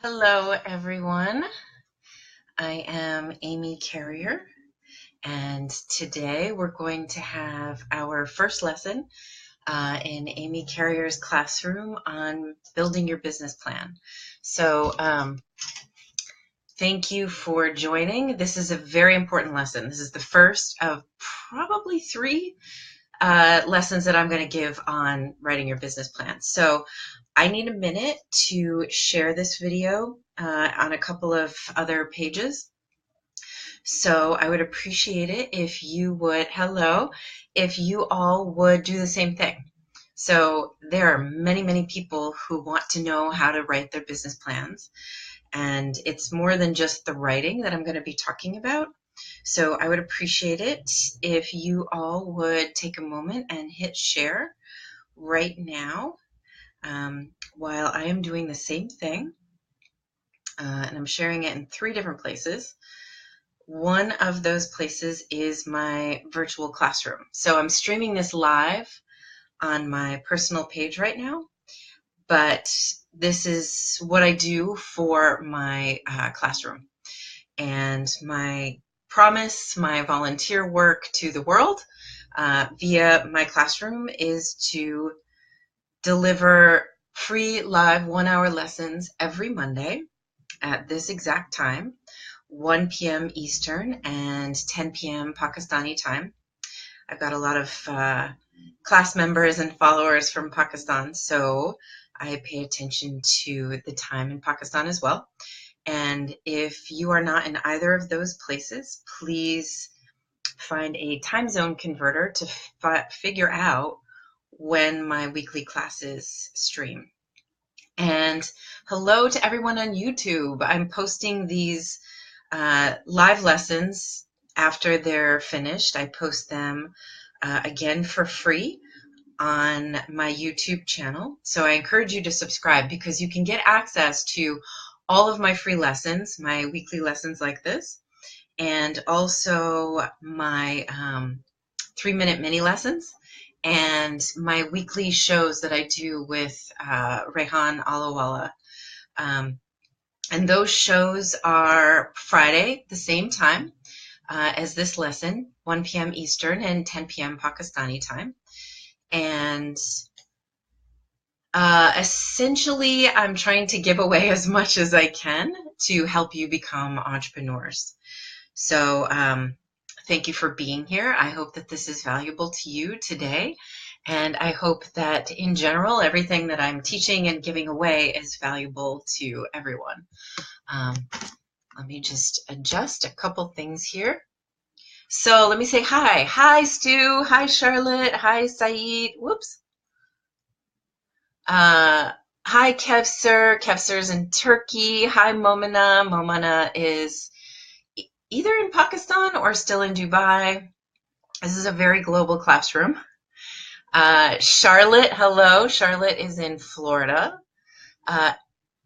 Hello, everyone. I am Amy Carrier, and today we're going to have our first lesson in Amy Carrier's classroom on building your business plan. So, thank you for joining. This is a very important lesson. This is the first of probably three lessons that I'm going to give on writing your business plan. So I need a minute to share this video on a couple of other pages. So I would appreciate it if you would, if you all would do the same thing. So there are many, many people who want to know how to write their business plans. And it's more than just the writing that I'm going to be talking about. So I would appreciate it if you all would take a moment and hit share right now while I am doing the same thing. And I'm sharing it in 3 different places. One of those places is my virtual classroom. So I'm streaming this live on my personal page right now, but this is what I do for my classroom. And my promise, my volunteer work to the world via my classroom is to deliver free live 1-hour lessons every Monday at this exact time, 1 p.m. Eastern and 10 p.m. Pakistani time. I've got a lot of class members and followers from Pakistan, so I pay attention to the time in Pakistan as well. And if you are not in either of those places, please find a time zone converter to figure out when my weekly classes stream. And hello to everyone on YouTube. I'm posting these live lessons after they're finished. I post them again for free on my YouTube channel. So I encourage you to subscribe because you can get access to all of my free lessons, my weekly lessons like this, and also my 3-minute mini lessons and my weekly shows that I do with Rehan Alawala. And those shows are Friday, the same time as this lesson, 1 p.m. Eastern and 10 p.m. Pakistani time. And essentially, I'm trying to give away as much as I can to help you become entrepreneurs. So thank you for being here. I hope that this is valuable to you today. And I hope that in general, everything that I'm teaching and giving away is valuable to everyone. Let me just adjust a couple things here. So let me say hi. Hi, Stu. Hi, Charlotte. Hi, Saeed. Whoops. Hi, Kevser. Kevser's in Turkey. Hi, Momina. Momina is either in Pakistan or still in Dubai. This is a very global classroom. Charlotte, hello. Charlotte is in Florida.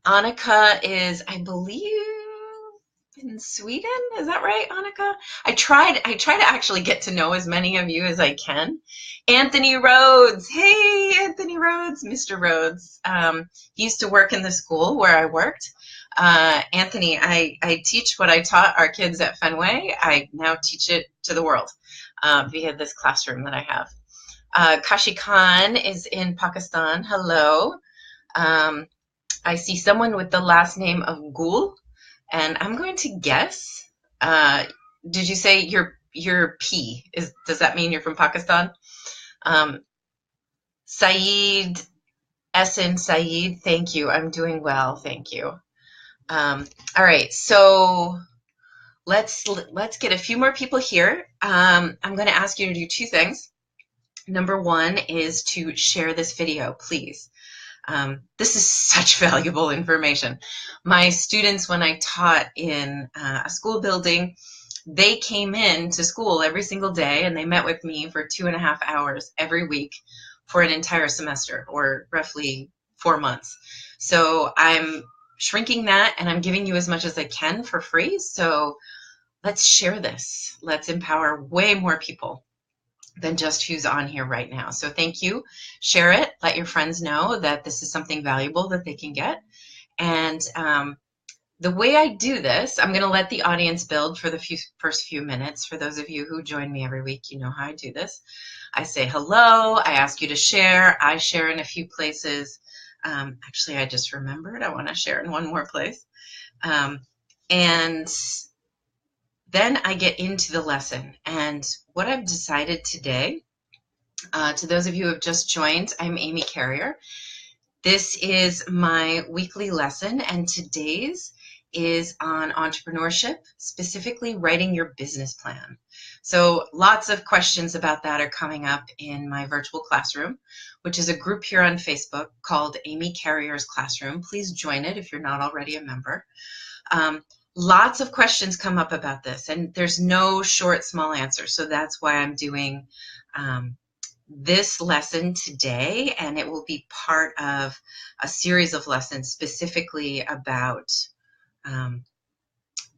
Annika is, I believe, in Sweden. Is that right, Annika? I try to actually get to know as many of you as I can. Anthony Rhodes. Hey, Anthony Rhodes, Mr. Rhodes. He used to work in the school where I worked. Anthony, I teach what I taught our kids at Fenway. I now teach it to the world via this classroom that I have. Kashi Khan is in Pakistan. Hello. I see someone with the last name of Gul, and I'm going to guess. Did you say your P? Does that mean you're from Pakistan? Saeed, Essen Saeed, thank you. I'm doing well, thank you. All right, so let's get a few more people here. I'm going to ask you to do 2 things. Number 1 is to share this video, please. This is such valuable information. My students, when I taught in a school building, they came in to school every single day and they met with me for 2.5 hours every week for an entire semester, or roughly 4 months. So I'm shrinking that and I'm giving you as much as I can for free. So let's share this. Let's empower way more people than just who's on here right now. So thank you. Share it. Let your friends know that this is something valuable that they can get. And the way I do this, I'm going to let the audience build for the first few minutes. For those of you who join me every week, you know how I do this. I say hello. I ask you to share. I share in a few places. Actually, I just remembered I want to share in one more place. And then I get into the lesson. And what I've decided today, to those of you who have just joined, I'm Amy Carrier. This is my weekly lesson, and today's is on entrepreneurship, specifically writing your business plan. So lots of questions about that are coming up in my virtual classroom, which is a group here on Facebook called Amy Carrier's Classroom. Please join it if you're not already a member. Lots of questions come up about this, and there's no short, small answer. So that's why I'm doing this lesson today, and it will be part of a series of lessons specifically about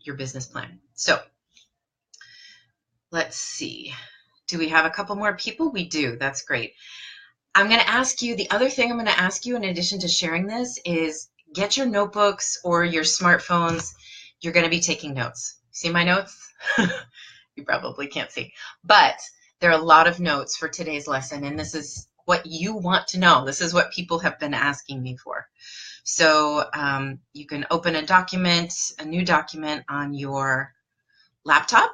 your business plan. So let's see. Do we have a couple more people? We do. That's great. I'm going to ask you, the other thing I'm going to ask you in addition to sharing this is get your notebooks or your smartphones. You're going to be taking notes. See my notes? You probably can't see, but there are a lot of notes for today's lesson, and this is what you want to know. This is what people have been asking me for. So you can open a document, a new document on your laptop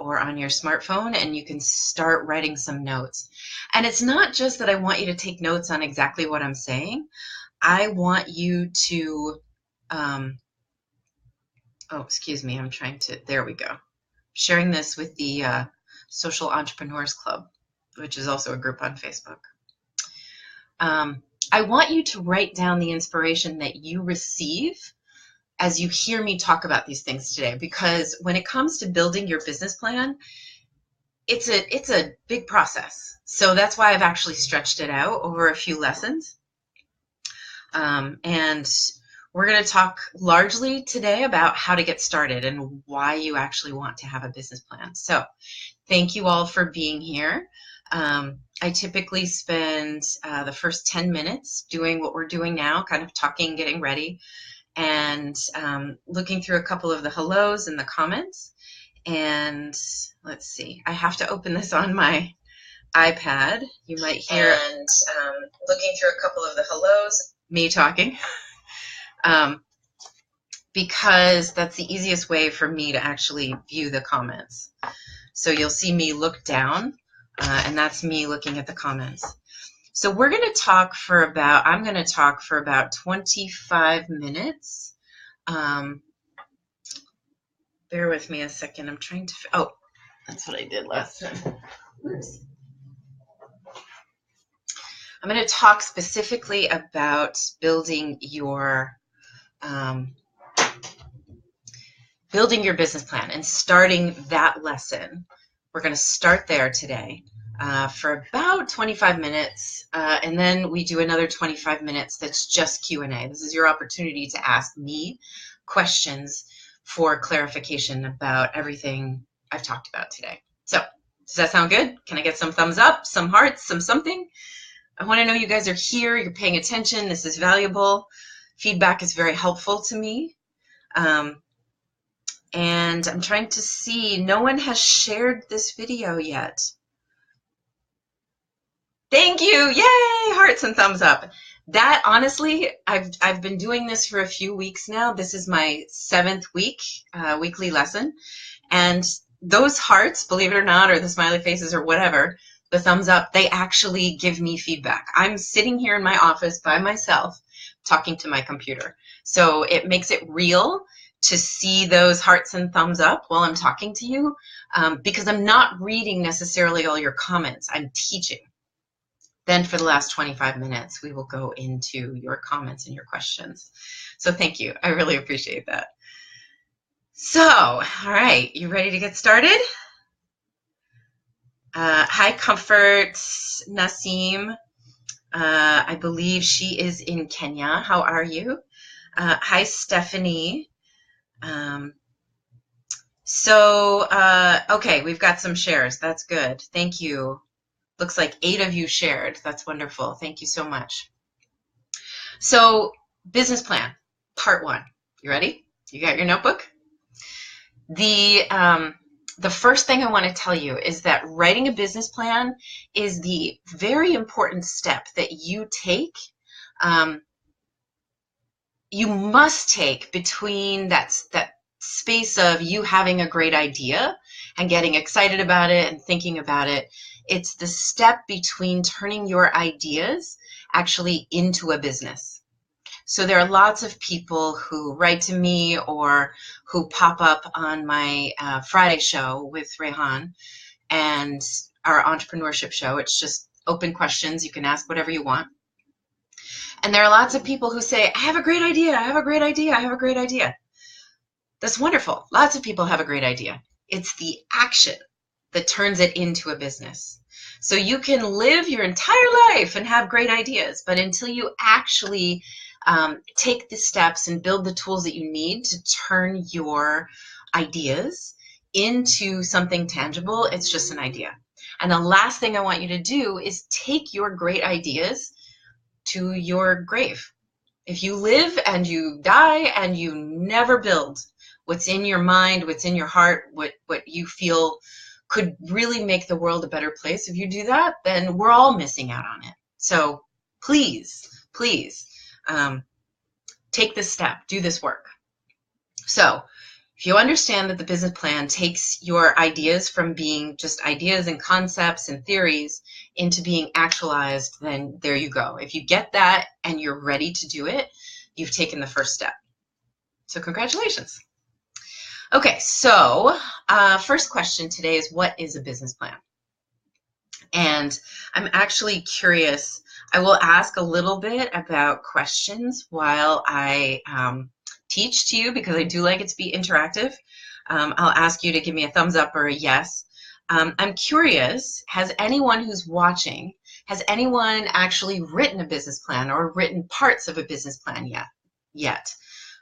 or on your smartphone, and you can start writing some notes. And it's not just that I want you to take notes on exactly what I'm saying. I want you to, oh, excuse me, I'm trying to, there we go. Sharing this with the Social Entrepreneurs Club, which is also a group on Facebook. I want you to write down the inspiration that you receive as you hear me talk about these things today, because when it comes to building your business plan, it's a big process. So that's why I've actually stretched it out over a few lessons. And we're going to talk largely today about how to get started and why you actually want to have a business plan. So thank you all for being here. I typically spend the first 10 minutes doing what we're doing now, kind of talking, getting ready, and looking through a couple of the hellos and the comments. And let's see, I have to open this on my iPad. You might hear, and looking through a couple of the hellos, me talking, because that's the easiest way for me to actually view the comments. So you'll see me look down, and that's me looking at the comments. So we're going to talk for about, I'm going to talk for about 25 minutes. Bear with me a second. I'm trying to, oh, that's what I did last time. Oops. I'm going to talk specifically about building your business plan and starting that lesson. We're going to start there today for about 25 minutes, and then we do another 25 minutes that's just Q&A. This is your opportunity to ask me questions for clarification about everything I've talked about today. So, does that sound good? Can I get some thumbs up, some hearts, some something? I want to know you guys are here, you're paying attention, this is valuable. Feedback is very helpful to me. And I'm trying to see, no one has shared this video yet. Thank you, yay, hearts and thumbs up. That, honestly, I've been doing this for a few weeks now. This is my 7th week, weekly lesson. And those hearts, believe it or not, or the smiley faces or whatever, the thumbs up, they actually give me feedback. I'm sitting here in my office by myself talking to my computer. So it makes it real to see those hearts and thumbs up while I'm talking to you, because I'm not reading necessarily all your comments. I'm teaching. Then for the last 25 minutes, we will go into your comments and your questions. So thank you. I really appreciate that. So, all right, you ready to get started? Hi, Comfort Nasim. I believe she is in Kenya. How are you? Hi, Stephanie. Okay, we've got some shares. That's good. Thank you. Looks like 8 of you shared. That's wonderful. Thank you so much. So, business plan, part 1. You ready? You got your notebook? The first thing I want to tell you is that writing a business plan is the very important step that you take. You must take between that space of you having a great idea and getting excited about it and thinking about it. It's the step between turning your ideas actually into a business. So there are lots of people who write to me or who pop up on my Friday show with Rehan and our entrepreneurship show. It's just open questions. You can ask whatever you want. And there are lots of people who say, I have a great idea, I have a great idea, I have a great idea. That's wonderful. Lots of people have a great idea. It's the action that turns it into a business. So you can live your entire life and have great ideas, but until you actually take the steps and build the tools that you need to turn your ideas into something tangible, it's just an idea. And the last thing I want you to do is take your great ideas to your grave. If you live and you die and you never build what's in your mind, what's in your heart, what you feel could really make the world a better place, if you do that, then we're all missing out on it. So please, take this step, do this work. So if you understand that the business plan takes your ideas from being just ideas and concepts and theories into being actualized, then there you go. If you get that and you're ready to do it, you've taken the first step. So congratulations. Okay, so first question today is, what is a business plan? And I'm actually curious. I will ask a little bit about questions while I teach to you, because I do like it to be interactive. I'll ask you to give me a thumbs up or a yes. I'm curious, has anyone who's watching, has anyone actually written a business plan or written parts of a business plan yet?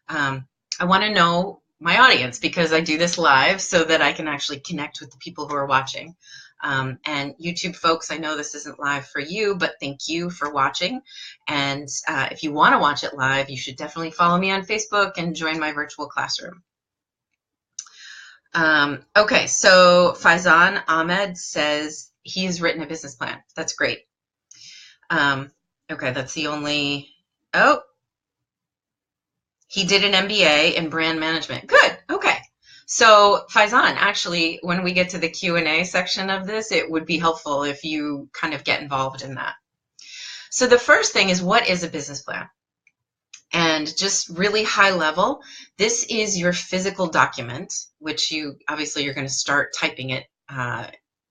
I want to know my audience, because I do this live so that I can actually connect with the people who are watching. And YouTube folks, I know this isn't live for you, but thank you for watching. And if you want to watch it live, you should definitely follow me on Facebook and join my virtual classroom. Okay, so Faizan Ahmed says he's written a business plan. That's great. Okay, that's the only, oh, he did an MBA in brand management. Good, okay. So Faizan, actually, when we get to the Q&A section of this, it would be helpful if you kind of get involved in that. So the first thing is, what is a business plan? And just really high level, this is your physical document, which obviously you're going to start typing it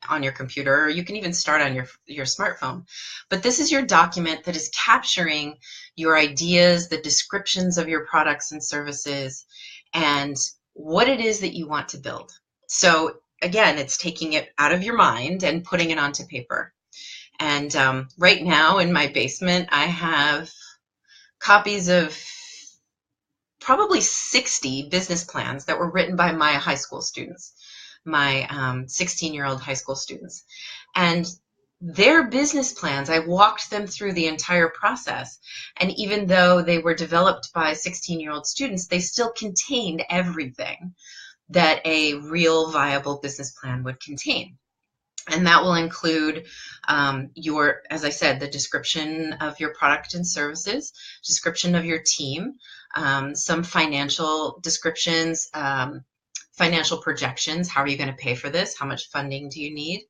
on your computer, or you can even start on your smartphone. But this is your document that is capturing your ideas, the descriptions of your products and services, and what it is that you want to build. So again, it's taking it out of your mind and putting it onto paper. And right now in my basement, I have copies of probably 60 business plans that were written by my high school students, my 16-year-old high school students. And their business plans, I walked them through the entire process. And even though they were developed by 16-year-old students, they still contained everything that a real viable business plan would contain. And that will include as I said, the description of your product and services, description of your team, some financial descriptions, financial projections. How are you going to pay for this? How much funding do you need?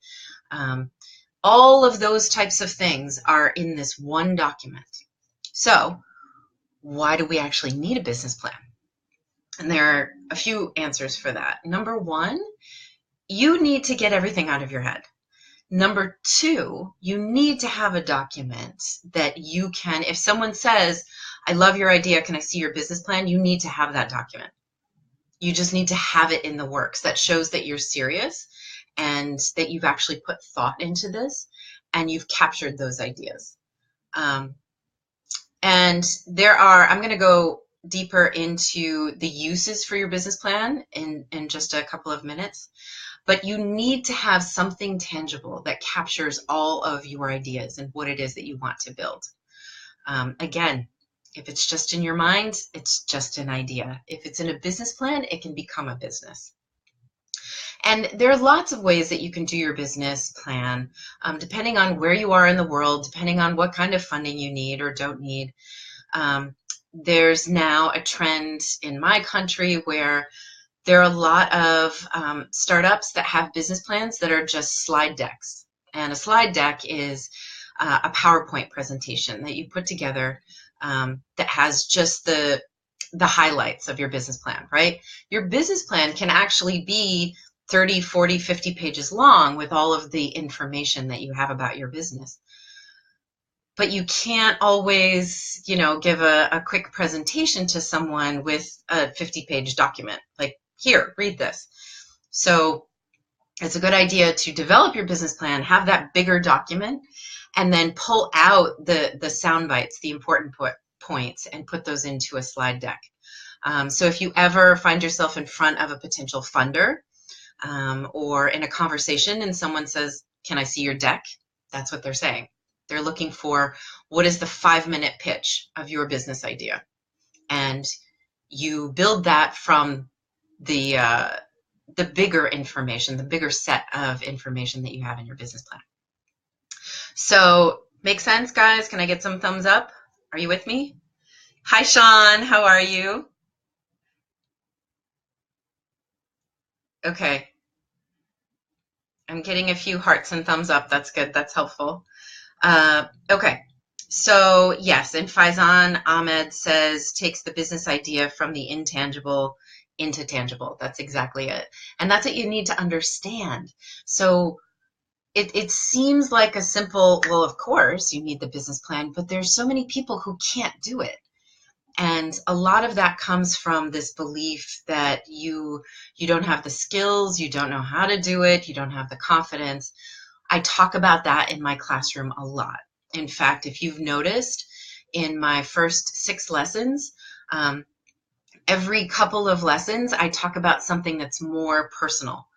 All of those types of things are in this one document. So why do we actually need a business plan? And there are a few answers for that. Number one, you need to get everything out of your head. Number two, you need to have a document that you can, if someone says, I love your idea, can I see your business plan? You need to have that document. You just need to have it in the works. That shows that you're serious and that you've actually put thought into this and you've captured those ideas. And I'm going to go deeper into the uses for your business plan in just a couple of minutes. But you need to have something tangible that captures all of your ideas and what it is that you want to build. Again, If it's just in your mind, it's just an idea. If it's in a business plan, it can become a business. And there are lots of ways that you can do your business plan, depending on where you are in the world, depending on what kind of funding you need or don't need. There's now a trend in my country where there are a lot of startups that have business plans that are just slide decks. And a slide deck is a PowerPoint presentation that you put together that has just the highlights of your business plan, right? Your business plan can actually be 30, 40, 50 pages long with all of the information that you have about your business. But you can't always, give a quick presentation to someone with a 50-page document. Like, here, read this. So it's a good idea to develop your business plan, have that bigger document, and then pull out the sound bites, the important points, and put those into a slide deck. So if you ever find yourself in front of a potential funder or in a conversation and someone says, "Can I see your deck?" That's what they're saying. They're looking for, what is the 5-minute pitch of your business idea? And you build that from the bigger information, the bigger set of information that you have in your business plan. So, make sense, guys? Can I get some thumbs up? Are you with me? Hi, Sean. How are you? Okay. I'm getting a few hearts and thumbs up. That's good. That's helpful. Okay. So, yes, and Faizan Ahmed says, takes the business idea from the intangible into tangible. That's exactly it. And that's what you need to understand. So, it seems like a simple, well, of course, you need the business plan, but there's so many people who can't do it. And a lot of that comes from this belief that you don't have the skills, you don't know how to do it, you don't have the confidence. I talk about that in my classroom a lot. In fact, if you've noticed, in my first 6 lessons, every couple of lessons, I talk about something that's more personal,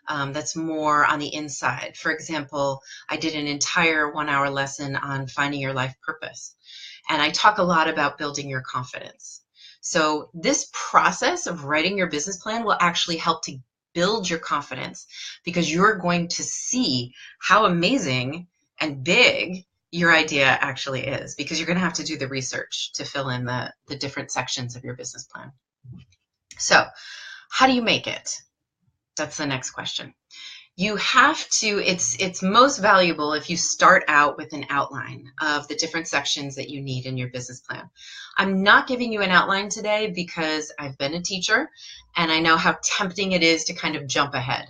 that's more on the inside. For example, I did an entire 1-hour lesson on finding your life purpose. And I talk a lot about building your confidence. So this process of writing your business plan will actually help to build your confidence, because you're going to see how amazing and big your idea actually is, because you're going to have to do the research to fill in the different sections of your business plan. So how do you make it? That's the next question. You have to, it's most valuable if you start out with an outline of the different sections that you need in your business plan. I'm not giving you an outline today because I've been a teacher and I know how tempting it is to kind of jump ahead.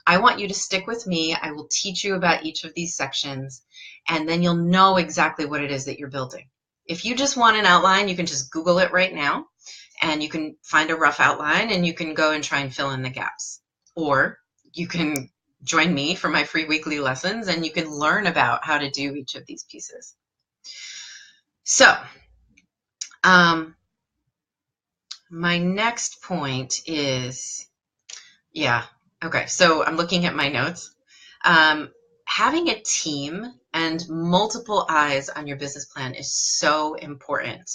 I want you to stick with me. I will teach you about each of these sections, and then you'll know exactly what it is that you're building. If you just want an outline, you can just Google it right now and you can find a rough outline and you can go and try and fill in the gaps. Or you can join me for my free weekly lessons and you can learn about how to do each of these pieces. So, my next point is, so I'm looking at my notes. Having a team and multiple eyes on your business plan is so important.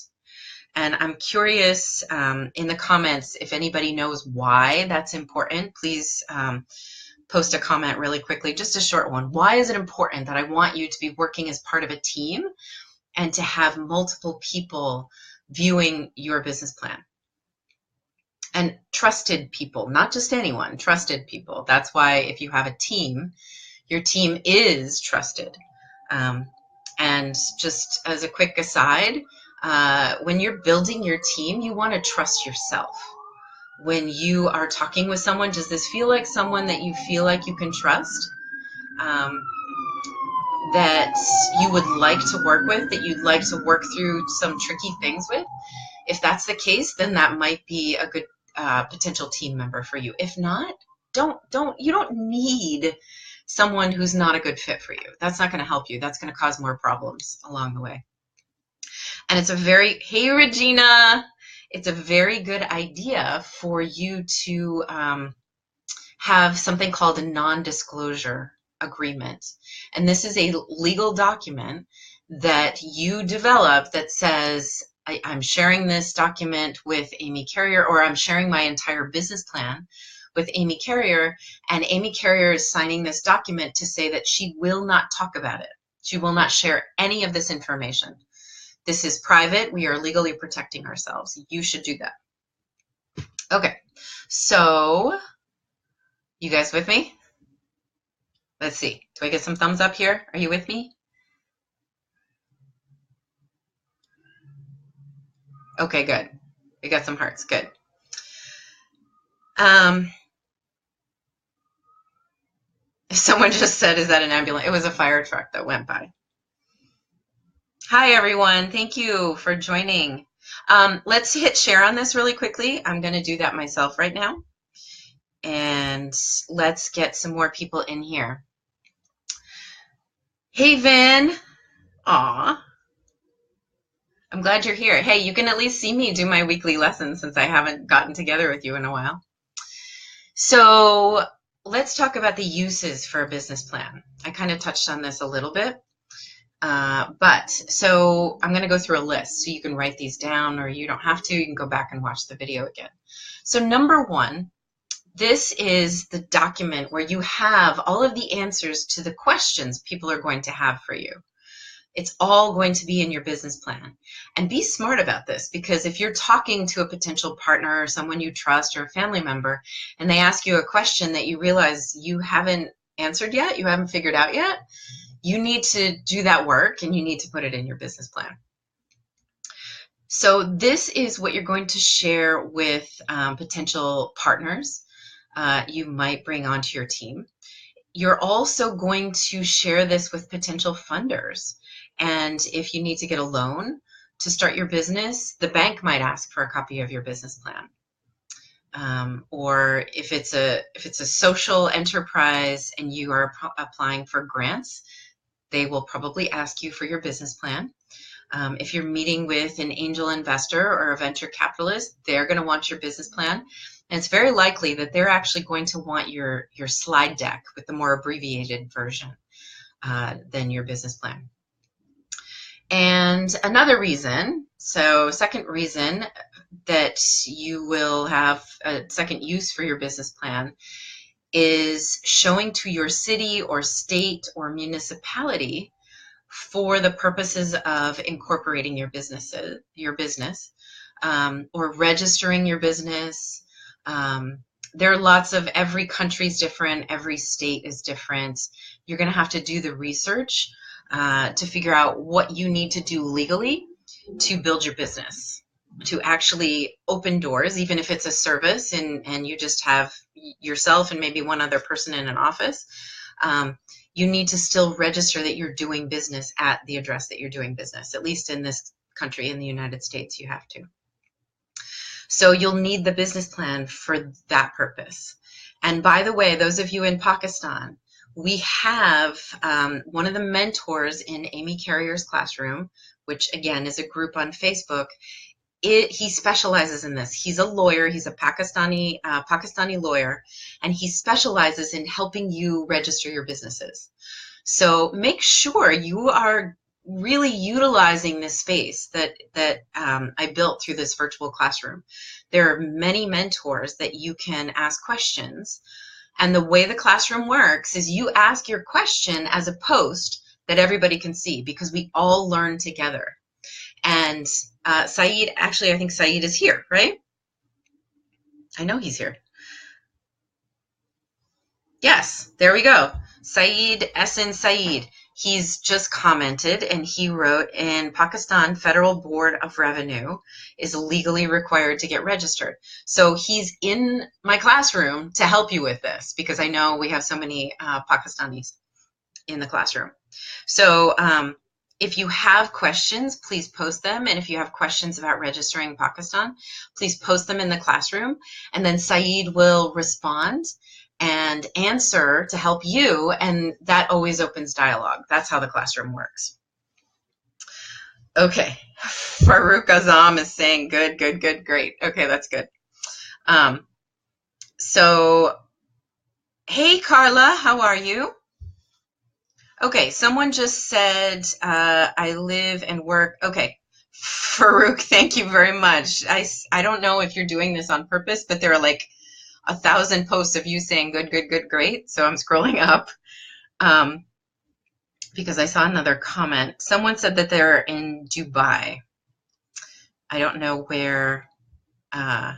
And I'm curious in the comments if anybody knows why that's important. Please post a comment really quickly, just a short one. Why is it important that I want you to be working as part of a team and to have multiple people viewing your business plan? And trusted people, not just anyone, trusted people. That's why if you have a team, your team is trusted. And just as a quick aside, when you're building your team, you want to trust yourself. When you are talking with someone, does this feel like someone that you feel like you can trust, that you would like to work with, that you'd like to work through some tricky things with? If that's the case, then that might be a good potential team member for you. If not, you don't need someone who's not a good fit for you. That's not going to help you. That's going to cause more problems along the way. And hey Regina, it's a very good idea for you to have something called a non-disclosure agreement. And this is a legal document that you develop that says, I'm sharing this document with Amy Carrier, or I'm sharing my entire business plan with Amy Carrier, and Amy Carrier is signing this document to say that she will not talk about it. She will not share any of this information. This is private. We are legally protecting ourselves. You should do that. Okay, so you guys with me? Let's see. Do I get some thumbs up here? Are you with me? Okay, good. We got some hearts. Good. Someone just said, is that an ambulance? It was a fire truck that went by. Hi, everyone. Thank you for joining. Let's hit share on this really quickly. I'm going to do that myself right now. And let's get some more people in here. Hey, Vin. Aw. I'm glad you're here. Hey, you can at least see me do my weekly lessons since I haven't gotten together with you in a while. So let's talk about the uses for a business plan. I kind of touched on this a little bit. So I'm going to go through a list so you can write these down, or you don't have to. You can go back and watch the video again. So number one, this is the document where you have all of the answers to the questions people are going to have for you. It's all going to be in your business plan. And be smart about this, because if you're talking to a potential partner or someone you trust or a family member, and they ask you a question that you realize you haven't answered yet, you haven't figured out yet, you need to do that work and you need to put it in your business plan. So this is what you're going to share with potential partners you might bring onto your team. You're also going to share this with potential funders. And if you need to get a loan to start your business, the bank might ask for a copy of your business plan. Or if it's a social enterprise and you are applying for grants, they will probably ask you for your business plan. If you're meeting with an angel investor or a venture capitalist, they're going to want your business plan. And it's very likely that they're actually going to want your slide deck with the more abbreviated version than your business plan. And another reason, second reason that you will have a second use for your business plan is showing to your city or state or municipality for the purposes of incorporating your business, or registering your business. There are lots of, every country's different, every state is different. You're going to have to do the research to figure out what you need to do legally to build your business, to actually open doors, even if it's a service and you just have yourself and maybe one other person in an office. You need to still register that you're doing business at the address that you're doing business. At least in this country, in the United States, you have to. So you'll need the business plan for that purpose. And by the way, those of you in Pakistan, we have one of the mentors in Amy Carrier's classroom, which again is a group on Facebook. He specializes in this. He's a lawyer. He's a Pakistani lawyer, and he specializes in helping you register your businesses. So make sure you are really utilizing this space that I built through this virtual classroom. There are many mentors that you can ask questions. And the way the classroom works is you ask your question as a post that everybody can see, because we all learn together. And Saeed, actually, I think Saeed is here, right? I know he's here. Yes, there we go. Saeed, Essen Saeed. He's just commented and he wrote, in Pakistan, Federal Board of Revenue is legally required to get registered. So he's in my classroom to help you with this, because I know we have so many Pakistanis in the classroom. So if you have questions, please post them. And if you have questions about registering in Pakistan, please post them in the classroom. And then Saeed will respond and answer to help you. And that always opens dialogue. That's how the classroom works. Okay. Farouk Azam is saying good, good, good, great. Okay, that's good. So, hey, Carla, how are you? Okay, someone just said, I live and work. Okay, Farouk, thank you very much. I don't know if you're doing this on purpose, but there are like 1,000 posts of you saying good, good, good, great. So I'm scrolling up um, because I saw another comment. Someone said that they're in Dubai. I don't know where uh,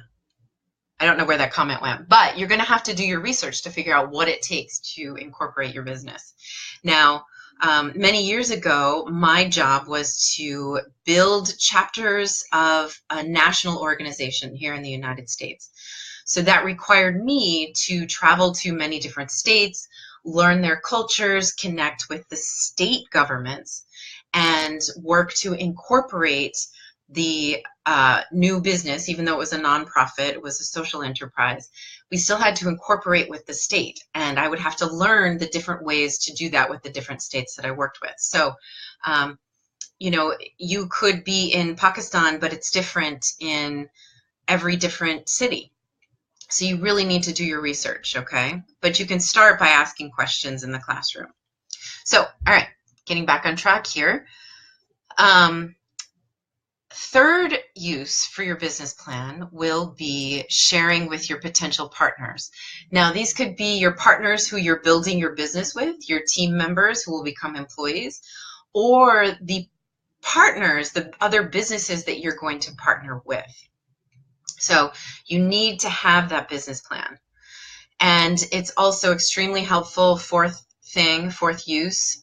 I don't know where that comment went, but you're going to have to do your research to figure out what it takes to incorporate your business. Now, many years ago, my job was to build chapters of a national organization here in the United States. So that required me to travel to many different states, learn their cultures, connect with the state governments, and work to incorporate the new business. Even though it was a nonprofit, it was a social enterprise, we still had to incorporate with the state. And I would have to learn the different ways to do that with the different states that I worked with. So, you know, you could be in Pakistan, but it's different in every different city. So you really need to do your research, okay? But you can start by asking questions in the classroom. So, all right, getting back on track here. Third use for your business plan will be sharing with your potential partners. Now, these could be your partners who you're building your business with, your team members who will become employees, or the partners, the other businesses that you're going to partner with. So you need to have that business plan. And it's also extremely helpful, fourth use,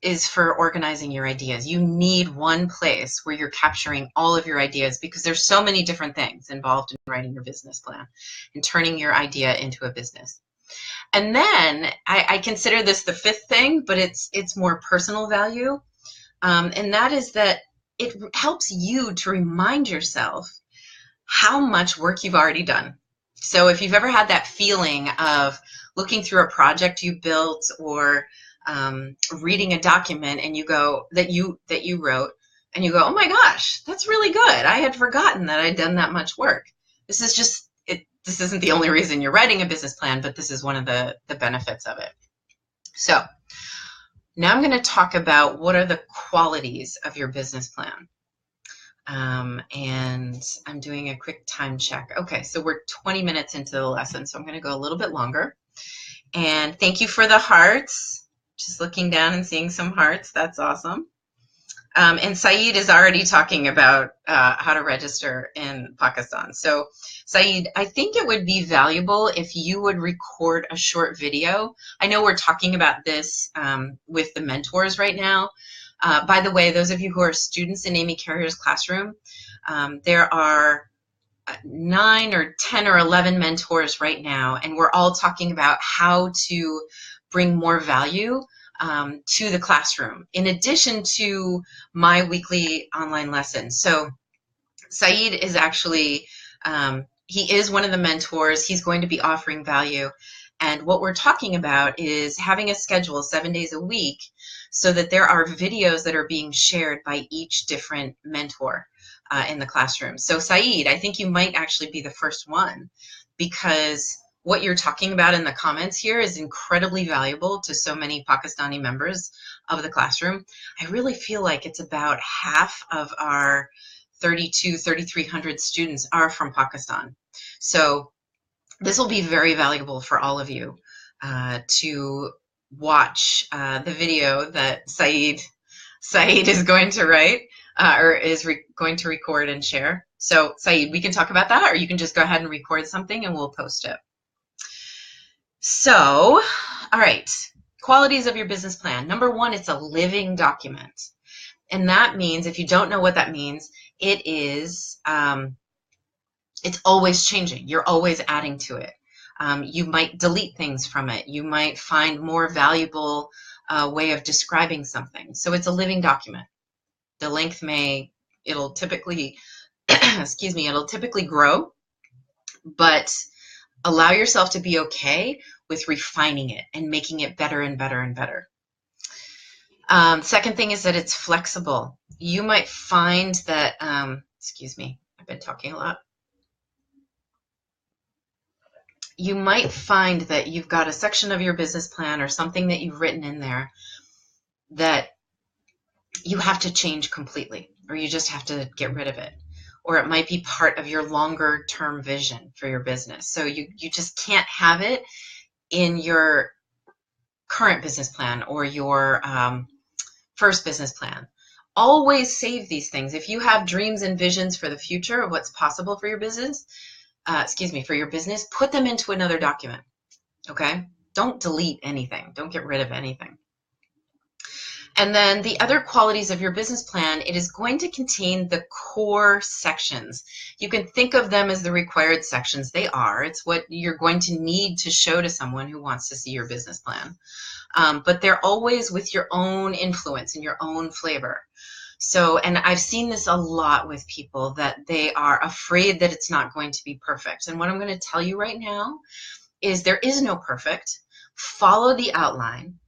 is for organizing your ideas. You need one place where you're capturing all of your ideas, because there's so many different things involved in writing your business plan and turning your idea into a business. And then I consider this the fifth thing, but it's more personal value. And that is that it helps you to remind yourself how much work you've already done. So if you've ever had that feeling of looking through a project you built, or reading a document and you go that you wrote, and you go, oh my gosh, that's really good. I had forgotten that I'd done that much work. This is just it. This isn't the only reason you're writing a business plan, but this is one of the benefits of it. So now I'm going to talk about what are the qualities of your business plan. And I'm doing a quick time check. Okay, so we're 20 minutes into the lesson, so I'm going to go a little bit longer. And thank you for the hearts. Just looking down and seeing some hearts. That's awesome. And Saeed is already talking about how to register in Pakistan. So Saeed, I think it would be valuable if you would record a short video. I know we're talking about this with the mentors right now. By the way, those of you who are students in Amy Carrier's classroom, there are 9 or 10 or 11 mentors right now, and we're all talking about how to bring more value to the classroom, in addition to my weekly online lessons. So Saeed is actually, he is one of the mentors. He's going to be offering value. And what we're talking about is having a schedule 7 days a week, so that there are videos that are being shared by each different mentor in the classroom. So Saeed, I think you might actually be the first one, because what you're talking about in the comments here is incredibly valuable to so many Pakistani members of the classroom. I really feel like it's about half of our 3,300 students are from Pakistan. So this will be very valuable for all of you to watch the video that Saeed is going to write or is going to record and share. So Saeed, we can talk about that, or you can just go ahead and record something and we'll post it. So, all right, qualities of your business plan. Number one, it's a living document. And that means, if you don't know what that means, it is, it's always changing. You're always adding to it. You might delete things from it. You might find more valuable way of describing something. So it's a living document. The length it'll typically, excuse me, it'll typically grow, but allow yourself to be okay with refining it and making it better and better and better. Second thing is that it's flexible. You might find that, excuse me, I've been talking a lot. You might find that you've got a section of your business plan or something that you've written in there that you have to change completely, or you just have to get rid of it. Or it might be part of your longer term vision for your business. So you just can't have it in your current business plan or your first business plan. Always save these things. If you have dreams and visions for the future of what's possible for your business, for your business, put them into another document. Okay? Don't delete anything. Don't get rid of anything. And then the other qualities of your business plan, it is going to contain the core sections. You can think of them as the required sections. They are. It's what you're going to need to show to someone who wants to see your business plan. But they're always with your own influence and your own flavor. So, and I've seen this a lot with people, that they are afraid that it's not going to be perfect. And what I'm going to tell you right now is there is no perfect. Follow the outline.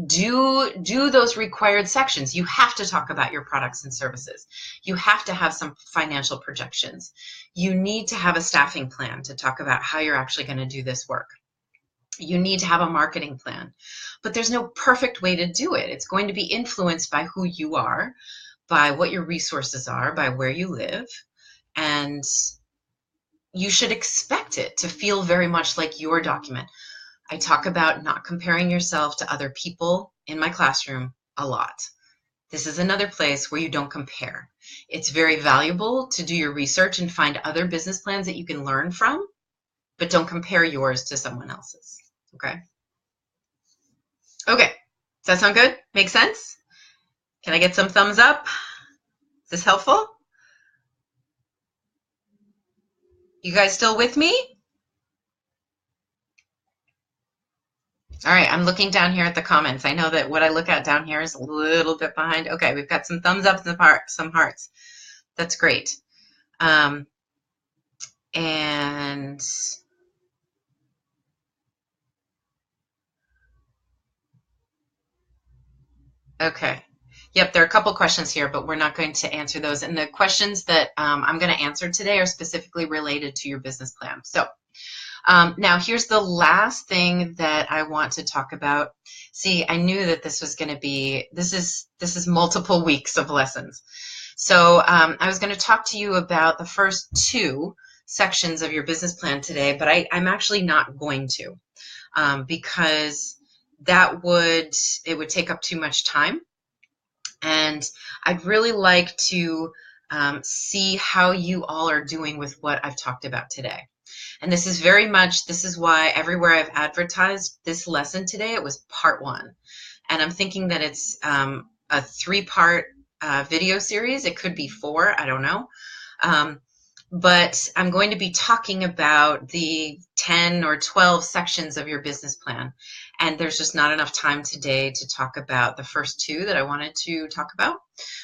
Do those required sections. You have to talk about your products and services. You have to have some financial projections. You need to have a staffing plan to talk about how you're actually going to do this work. You need to have a marketing plan. But there's no perfect way to do it. It's going to be influenced by who you are, by what your resources are, by where you live. And you should expect it to feel very much like your document. I talk about not comparing yourself to other people in my classroom a lot. This is another place where you don't compare. It's very valuable to do your research and find other business plans that you can learn from, but don't compare yours to someone else's. Okay? Okay. Does that sound good? Make sense? Can I get some thumbs up? Is this helpful? You guys still with me? All right, I'm looking down here at the comments. I know that what I look at down here is a little bit behind. Okay, we've got some thumbs up and some hearts. That's great. And okay. Yep, there are a couple questions here, but we're not going to answer those. And the questions that I'm going to answer today are specifically related to your business plan. So now here's the last thing that I want to talk about. See, I knew that this was going to be, this is multiple weeks of lessons. So I was going to talk to you about the first two sections of your business plan today, but I'm actually not going to because it would take up too much time. And I'd really like to see how you all are doing with what I've talked about today. And this is why everywhere I've advertised this lesson today, it was part 1. And I'm thinking that it's a 3-part video series. It could be 4, I don't know. But I'm going to be talking about the 10 or 12 sections of your business plan. And there's just not enough time today to talk about the first 2 that I wanted to talk about.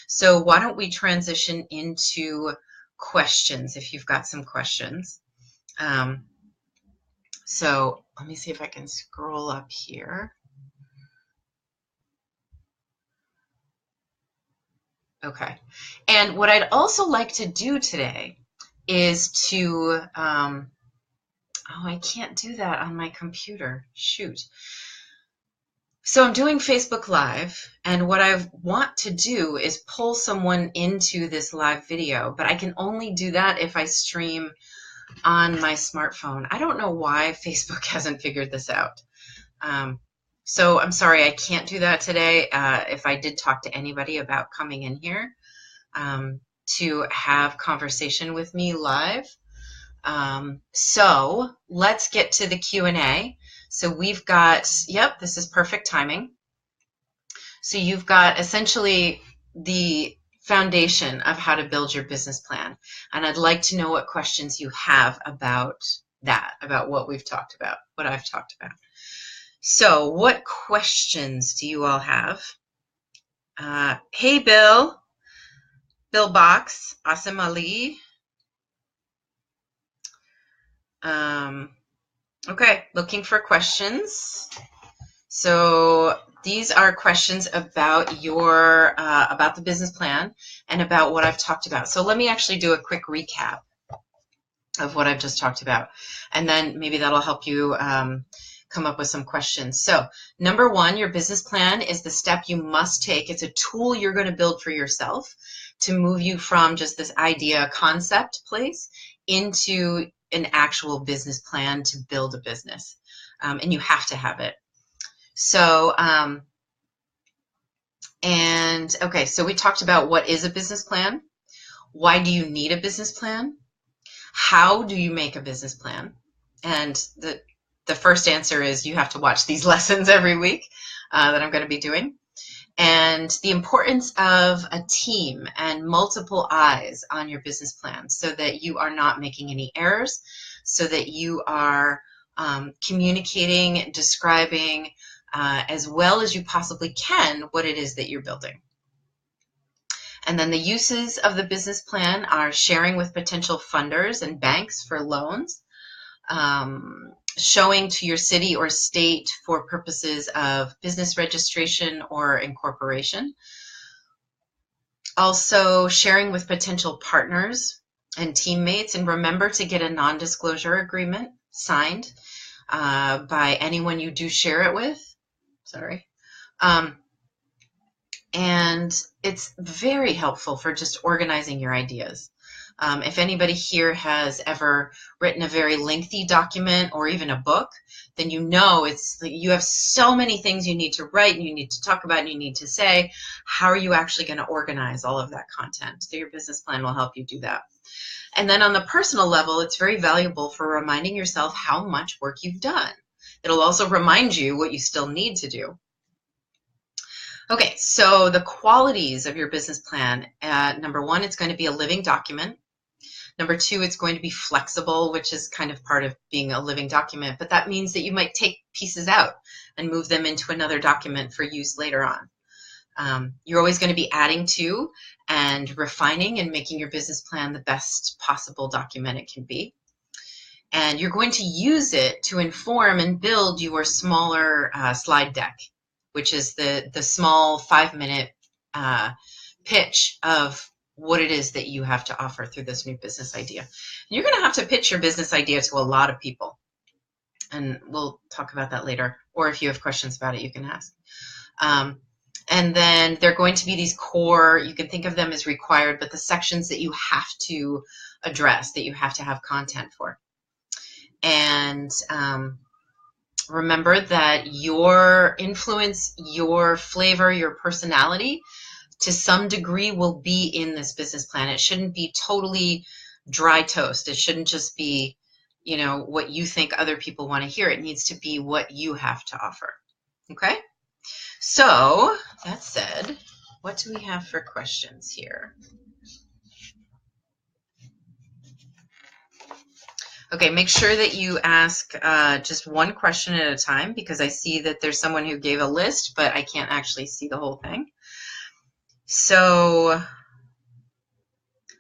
So why don't we transition into questions if you've got some questions. So let me see if I can scroll up here. Okay. And what I'd also like to do today is to, oh, I can't do that on my computer. Shoot. So I'm doing Facebook Live, and what I want to do is pull someone into this live video, but I can only do that if I stream on my smartphone. I don't know why Facebook hasn't figured this out. So I'm sorry, I can't do that today. If I did talk to anybody about coming in here to have conversation with me live. So let's get to the Q&A. So we've got, yep, this is perfect timing. So you've got essentially the foundation of how to build your business plan. And I'd like to know what questions you have about that, about what we've talked about, what I've talked about. So what questions do you all have? Hey, Bill Box, Asim Ali. Okay, looking for questions. So these are questions about your about the business plan and about what I've talked about. So let me actually do a quick recap of what I've just talked about, and then maybe that'll help you come up with some questions. So number one, your business plan is the step you must take. It's a tool you're going to build for yourself to move you from just this idea concept place into an actual business plan to build a business. And you have to have it. So, okay, so we talked about what is a business plan. Why do you need a business plan? How do you make a business plan? And the first answer is you have to watch these lessons every week that I'm going to be doing. And the importance of a team and multiple eyes on your business plan so that you are not making any errors, so that you are communicating, describing as well as you possibly can what it is that you're building. And then the uses of the business plan are sharing with potential funders and banks for loans, showing to your city or state for purposes of business registration or incorporation. Also sharing with potential partners and teammates, and remember to get a non-disclosure agreement signed by anyone you do share it with. Sorry. And it's very helpful for just organizing your ideas. If anybody here has ever written a very lengthy document or even a book, then you know you have so many things you need to write and you need to talk about and you need to say. How are you actually going to organize all of that content? So your business plan will help you do that. And then on the personal level, it's very valuable for reminding yourself how much work you've done. It'll also remind you what you still need to do. Okay, so the qualities of your business plan. Number one, it's going to be a living document. Number two, it's going to be flexible, which is kind of part of being a living document, but that means that you might take pieces out and move them into another document for use later on. You're always going to be adding to and refining and making your business plan the best possible document it can be. And you're going to use it to inform and build your smaller slide deck, which is the small 5-minute pitch of what it is that you have to offer through this new business idea. And you're going to have to pitch your business idea to a lot of people. And we'll talk about that later. Or if you have questions about it, you can ask. And then there are going to be these core, you can think of them as required, but the sections that you have to address, that you have to have content for. And remember that your influence, your flavor, your personality, to some degree will be in this business plan. It shouldn't be totally dry toast. It shouldn't just be, what you think other people want to hear. It needs to be what you have to offer. Okay? So, that said, what do we have for questions here? Okay, make sure that you ask just one question at a time, because I see that there's someone who gave a list, but I can't actually see the whole thing. So,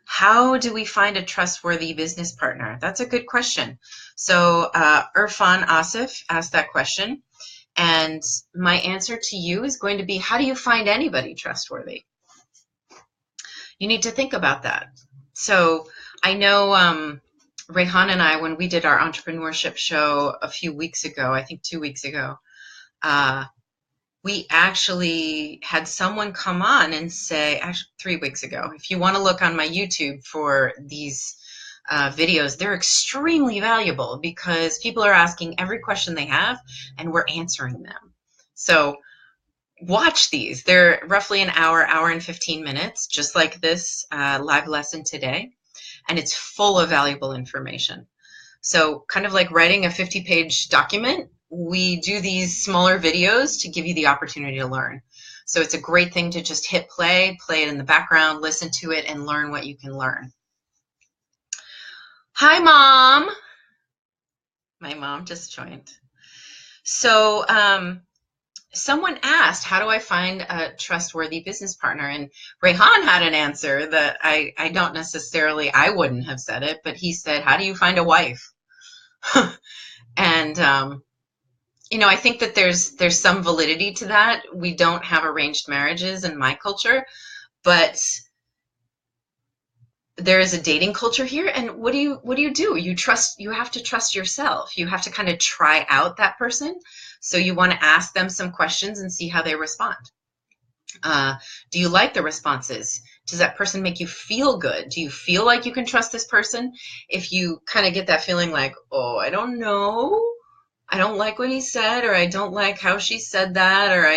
how do we find a trustworthy business partner? That's a good question. So, Irfan Asif asked that question, and my answer to you is going to be, how do you find anybody trustworthy? You need to think about that. So, I know Rehan and I, when we did our entrepreneurship show a few weeks ago, I think 2 weeks ago, we actually had someone come on and say, actually 3 weeks ago, if you want to look on my YouTube for these videos, they're extremely valuable because people are asking every question they have and we're answering them. So watch these. They're roughly an hour and 15 minutes, just like this live lesson today. And it's full of valuable information. So kind of like writing a 50-page document, we do these smaller videos to give you the opportunity to learn. So it's a great thing to just hit play it in the background, listen to it, and learn what you can learn. Hi, Mom. My mom just joined. So someone asked, how do I find a trustworthy business partner? And Rehan had an answer that I don't necessarily, I wouldn't have said it, but he said, how do you find a wife? And, I think that there's some validity to that. We don't have arranged marriages in my culture, but there is a dating culture here, and what do you do? You have to trust yourself. You have to kind of try out that person. So you want to ask them some questions and see how they respond. Do you like the responses? Does that person make you feel good? Do you feel like you can trust this person? If you kind of get that feeling like, oh, I don't know, I don't like what he said, or I don't like how she said that, or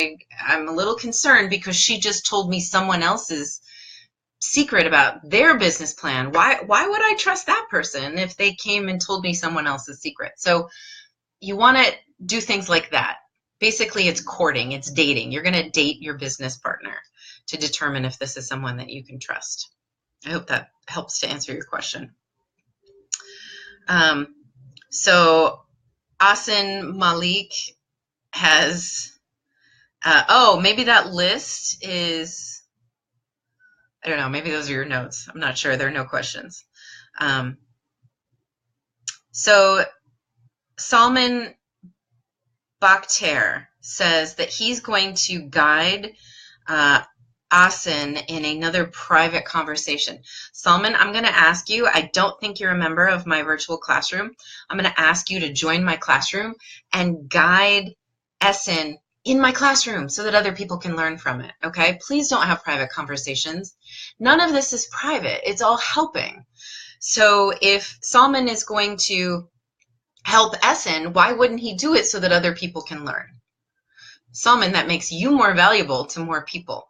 I'm a little concerned because she just told me someone else's secret about their business plan. Why would I trust that person if they came and told me someone else's secret? So you want to do things like that. Basically, it's courting, it's dating. You're going to date your business partner to determine if this is someone that you can trust. I hope that helps to answer your question. So Asin Malik has, maybe that list is, I don't know, maybe those are your notes. I'm not sure. There are no questions. So Salman Bakhter says that he's going to guide Asin in another private conversation. Salman, I'm going to ask you, I don't think you're a member of my virtual classroom. I'm going to ask you to join my classroom and guide Asin in my classroom so that other people can learn from it, okay? Please don't have private conversations. None of this is private. It's all helping. So if Salman is going to help Asin, why wouldn't he do it so that other people can learn? Salman, that makes you more valuable to more people.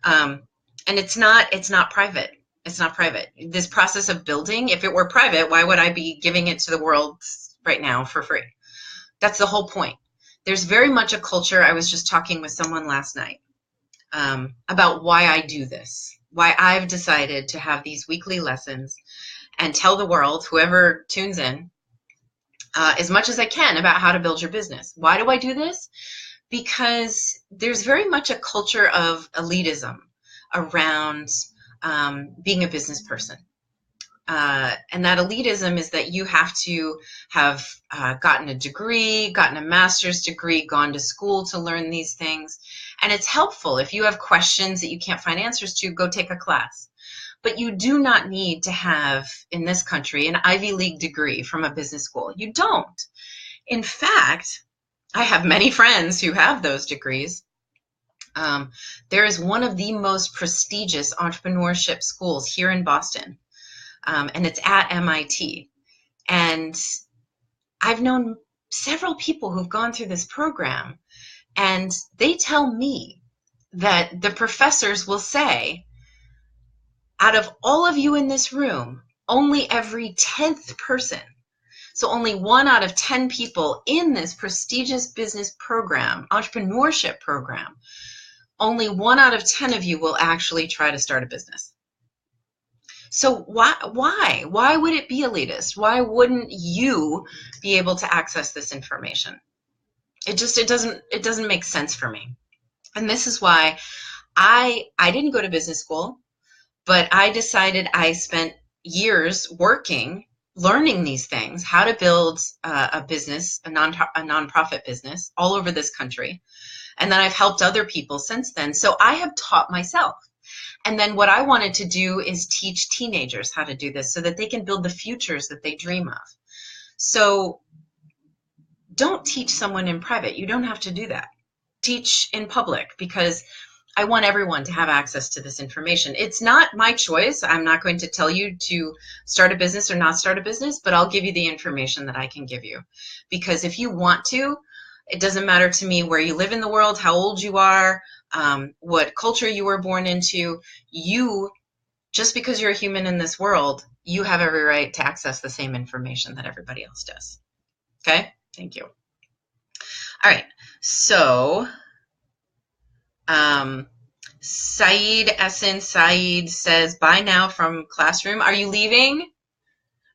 And it's not private. It's not private. This process of building, if it were private, why would I be giving it to the world right now for free? That's the whole point. There's very much a culture. I was just talking with someone last night about why I do this, why I've decided to have these weekly lessons and tell the world, whoever tunes in, as much as I can about how to build your business. Why do I do this? Because there's very much a culture of elitism around being a business person. And that elitism is that you have to have gotten a degree, gotten a master's degree, gone to school to learn these things. And it's helpful. If you have questions that you can't find answers to, go take a class. But you do not need to have, in this country, an Ivy League degree from a business school. You don't. In fact, I have many friends who have those degrees. There is one of the most prestigious entrepreneurship schools here in Boston, and it's at MIT. And I've known several people who've gone through this program, and they tell me that the professors will say, out of all of you in this room, only every 10th person, so only 1 out of 10 people in this prestigious business program, entrepreneurship program, only 1 out of 10 of you will actually try to start a business. So why would it be elitist? Why wouldn't you be able to access this information? It doesn't make sense for me. And this is why I didn't go to business school, but I decided I spent years working, learning these things, how to build a business, a nonprofit business all over this country. And then I've helped other people since then. So I have taught myself. And then what I wanted to do is teach teenagers how to do this so that they can build the futures that they dream of. So don't teach someone in private. You don't have to do that. Teach in public, because I want everyone to have access to this information. It's not my choice. I'm not going to tell you to start a business or not start a business, but I'll give you the information that I can give you. Because if you want to, it doesn't matter to me where you live in the world, how old you are, what culture you were born into. Just because you're a human in this world, you have every right to access the same information that everybody else does. Okay? Thank you. All right. So Saeed says, bye now from classroom. Are you leaving?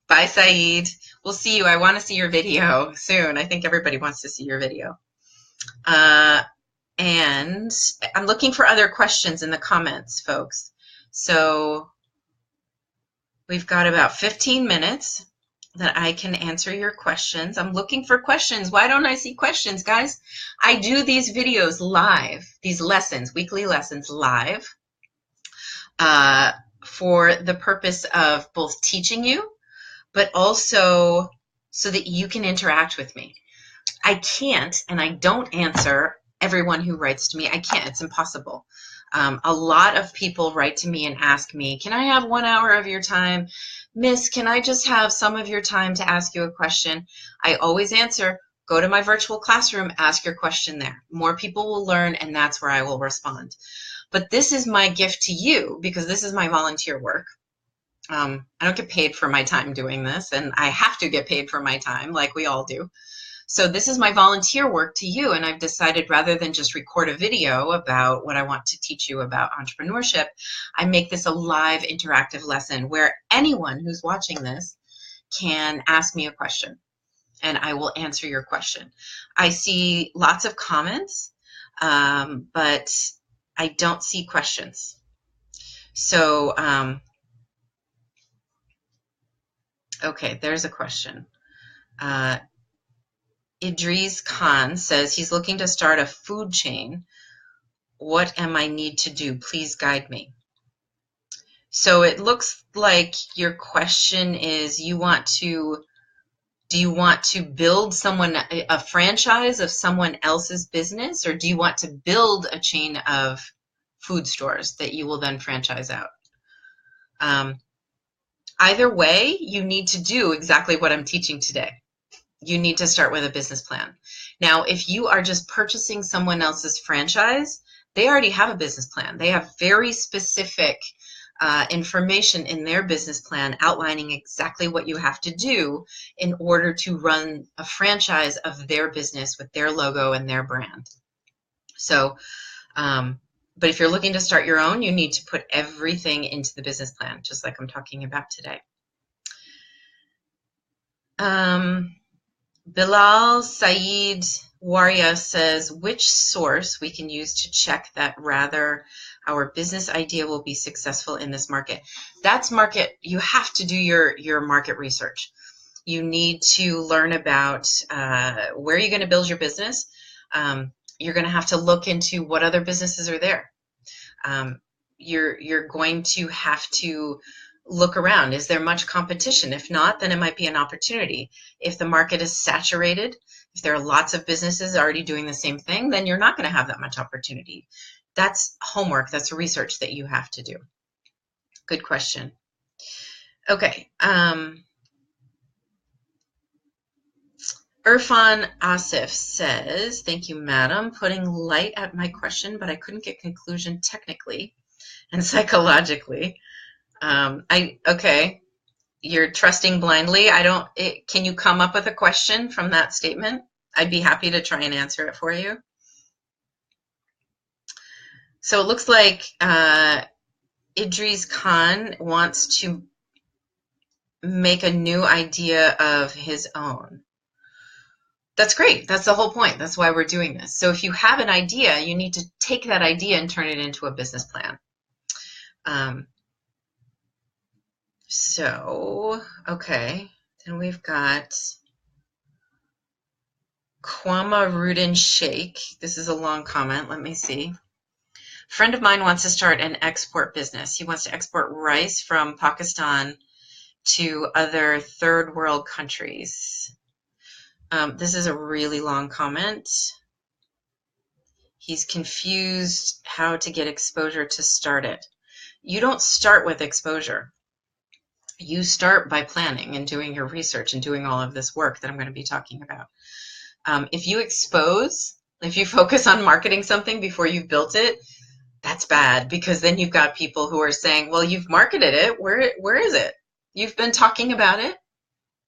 Bye, Saeed. We'll see you. I want to see your video soon. I think everybody wants to see your video. And I'm looking for other questions in the comments, folks. So we've got about 15 minutes that I can answer your questions. I'm looking for questions. Why don't I see questions, guys? I do these videos live, these lessons, weekly lessons live for the purpose of both teaching you, but also so that you can interact with me. I can't, and I don't answer everyone who writes to me. I can't. It's impossible. A lot of people write to me and ask me, can I have 1 hour of your time? Miss, can I just have some of your time to ask you a question? I always answer, go to my virtual classroom, ask your question there. More people will learn, and that's where I will respond. But this is my gift to you because this is my volunteer work. I don't get paid for my time doing this, and I have to get paid for my time like we all do. So this is my volunteer work to you, and I've decided rather than just record a video about what I want to teach you about entrepreneurship, I make this a live interactive lesson where anyone who's watching this can ask me a question, and I will answer your question. I see lots of comments, but I don't see questions. So, okay, there's a question. Idris Khan says he's looking to start a food chain. What am I need to do? Please guide me. So it looks like your question is do you want to build a franchise of someone else's business, or do you want to build a chain of food stores that you will then franchise out? Either way, you need to do exactly what I'm teaching today. You need to start with a business plan. Now, if you are just purchasing someone else's franchise, they already have a business plan. They have very specific information in their business plan outlining exactly what you have to do in order to run a franchise of their business with their logo and their brand. So, but if you're looking to start your own, you need to put everything into the business plan, just like I'm talking about today. Bilal Saeed Waria says, which source we can use to check that rather our business idea will be successful in this market? That's market. You have to do your market research. You need to learn about where you're going to build your business. You're going to have to look into what other businesses are there. You're going to have to look around. Is there much competition? If not, then it might be an opportunity. If the market is saturated, if there are lots of businesses already doing the same thing, then you're not going to have that much opportunity. That's homework. That's research that you have to do. Good question. Okay. Irfan Asif says, thank you, madam, putting light at my question, but I couldn't get conclusion technically and psychologically. Okay, you're trusting blindly. Can you come up with a question from that statement? I'd be happy to try and answer it for you. So it looks like Idris Khan wants to make a new idea of his own. That's great. That's the whole point. That's why we're doing this. So if you have an idea, you need to take that idea and turn it into a business plan. So, okay, then we've got Kwama Rudin Sheikh. This is a long comment. Let me see. A friend of mine wants to start an export business. He wants to export rice from Pakistan to other third world countries. This is a really long comment. He's confused how to get exposure to start it. You don't start with exposure. You start by planning and doing your research and doing all of this work that I'm going to be talking about. If you focus on marketing something before you've built it, that's bad, because then you've got people who are saying, well, you've marketed it. Where is it? You've been talking about it.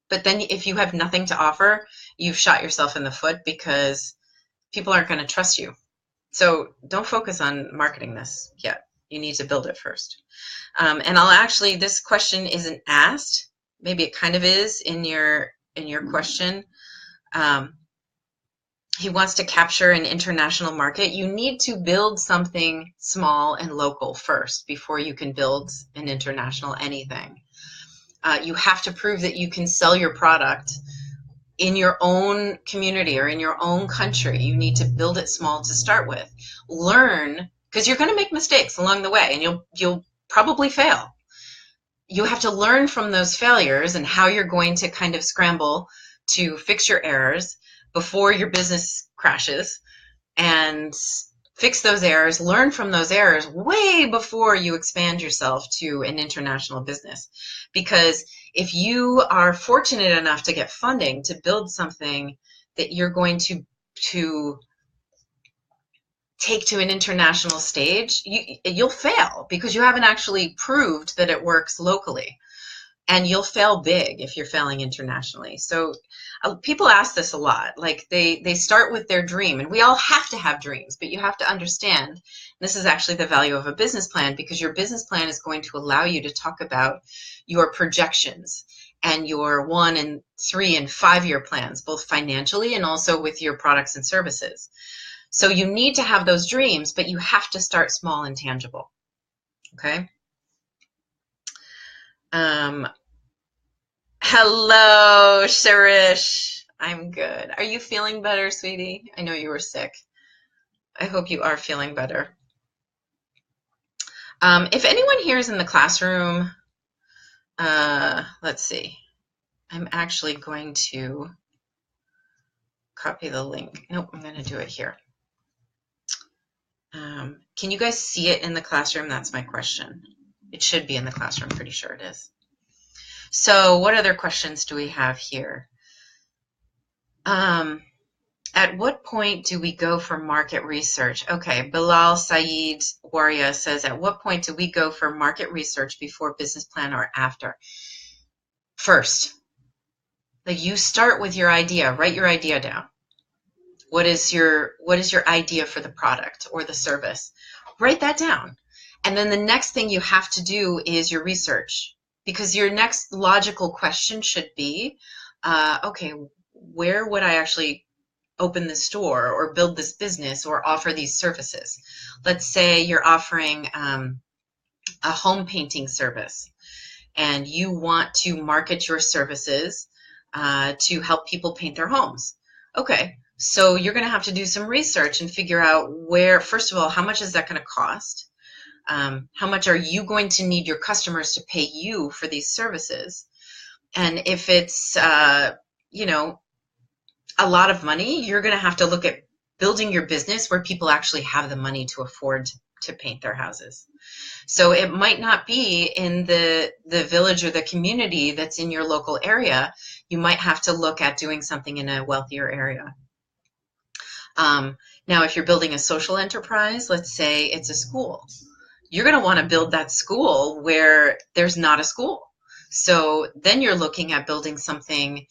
But then if you have nothing to offer, you've shot yourself in the foot because people aren't going to trust you. So don't focus on marketing this yet. You need to build it first. And this question isn't asked. Maybe it kind of is in your question. He wants to capture an international market. You need to build something small and local first before you can build an international anything. You have to prove that you can sell your product in your own community or in your own country. You need to build it small to start with. Learn, because you're going to make mistakes along the way, and you'll probably fail. you have to learn from those failures and how you're going to kind of scramble to fix your errors before your business crashes, and fix those errors, learn from those errors way before you expand yourself to an international business. Because if you are fortunate enough to get funding to build something that you're going to take to an international stage, you'll fail because you haven't actually proved that it works locally. And you'll fail big if you're failing internationally. So people ask this a lot. Like they start with their dream, and we all have to have dreams, but you have to understand, this is actually the value of a business plan, because your business plan is going to allow you to talk about your projections and your 1 and 3 and 5 year plans, both financially and also with your products and services. So you need to have those dreams, but you have to start small and tangible. Okay. Hello, Sharish. I'm good. Are you feeling better, sweetie? I know you were sick. I hope you are feeling better. If anyone here is in the classroom, let's see. I'm actually going to copy the link. Nope, I'm going to do it here. Can you guys see it in the classroom? That's my question. It should be in the classroom. I'm pretty sure it is. So what other questions do we have here? At what point do we go for market research? Okay, Bilal Saeed Waria says, at what point do we go for market research, before business plan or after? First. Like, you start with your idea. Write your idea down. What is your idea for the product or the service? Write that down. And then the next thing you have to do is your research, because your next logical question should be, okay, where would I actually open the store or build this business or offer these services? Let's say you're offering a home painting service, and you want to market your services to help people paint their homes. Okay, so you're going to have to do some research and figure out where, first of all, how much is that going to cost? How much are you going to need your customers to pay you for these services? And if it's, you know, a lot of money, you're going to have to look at building your business where people actually have the money to afford to paint their houses. So it might not be in the village or the community that's in your local area. You might have to look at doing something in a wealthier area. Now, if you're building a social enterprise, let's say it's a school, you're going to want to build that school where there's not a school. So then you're looking at building something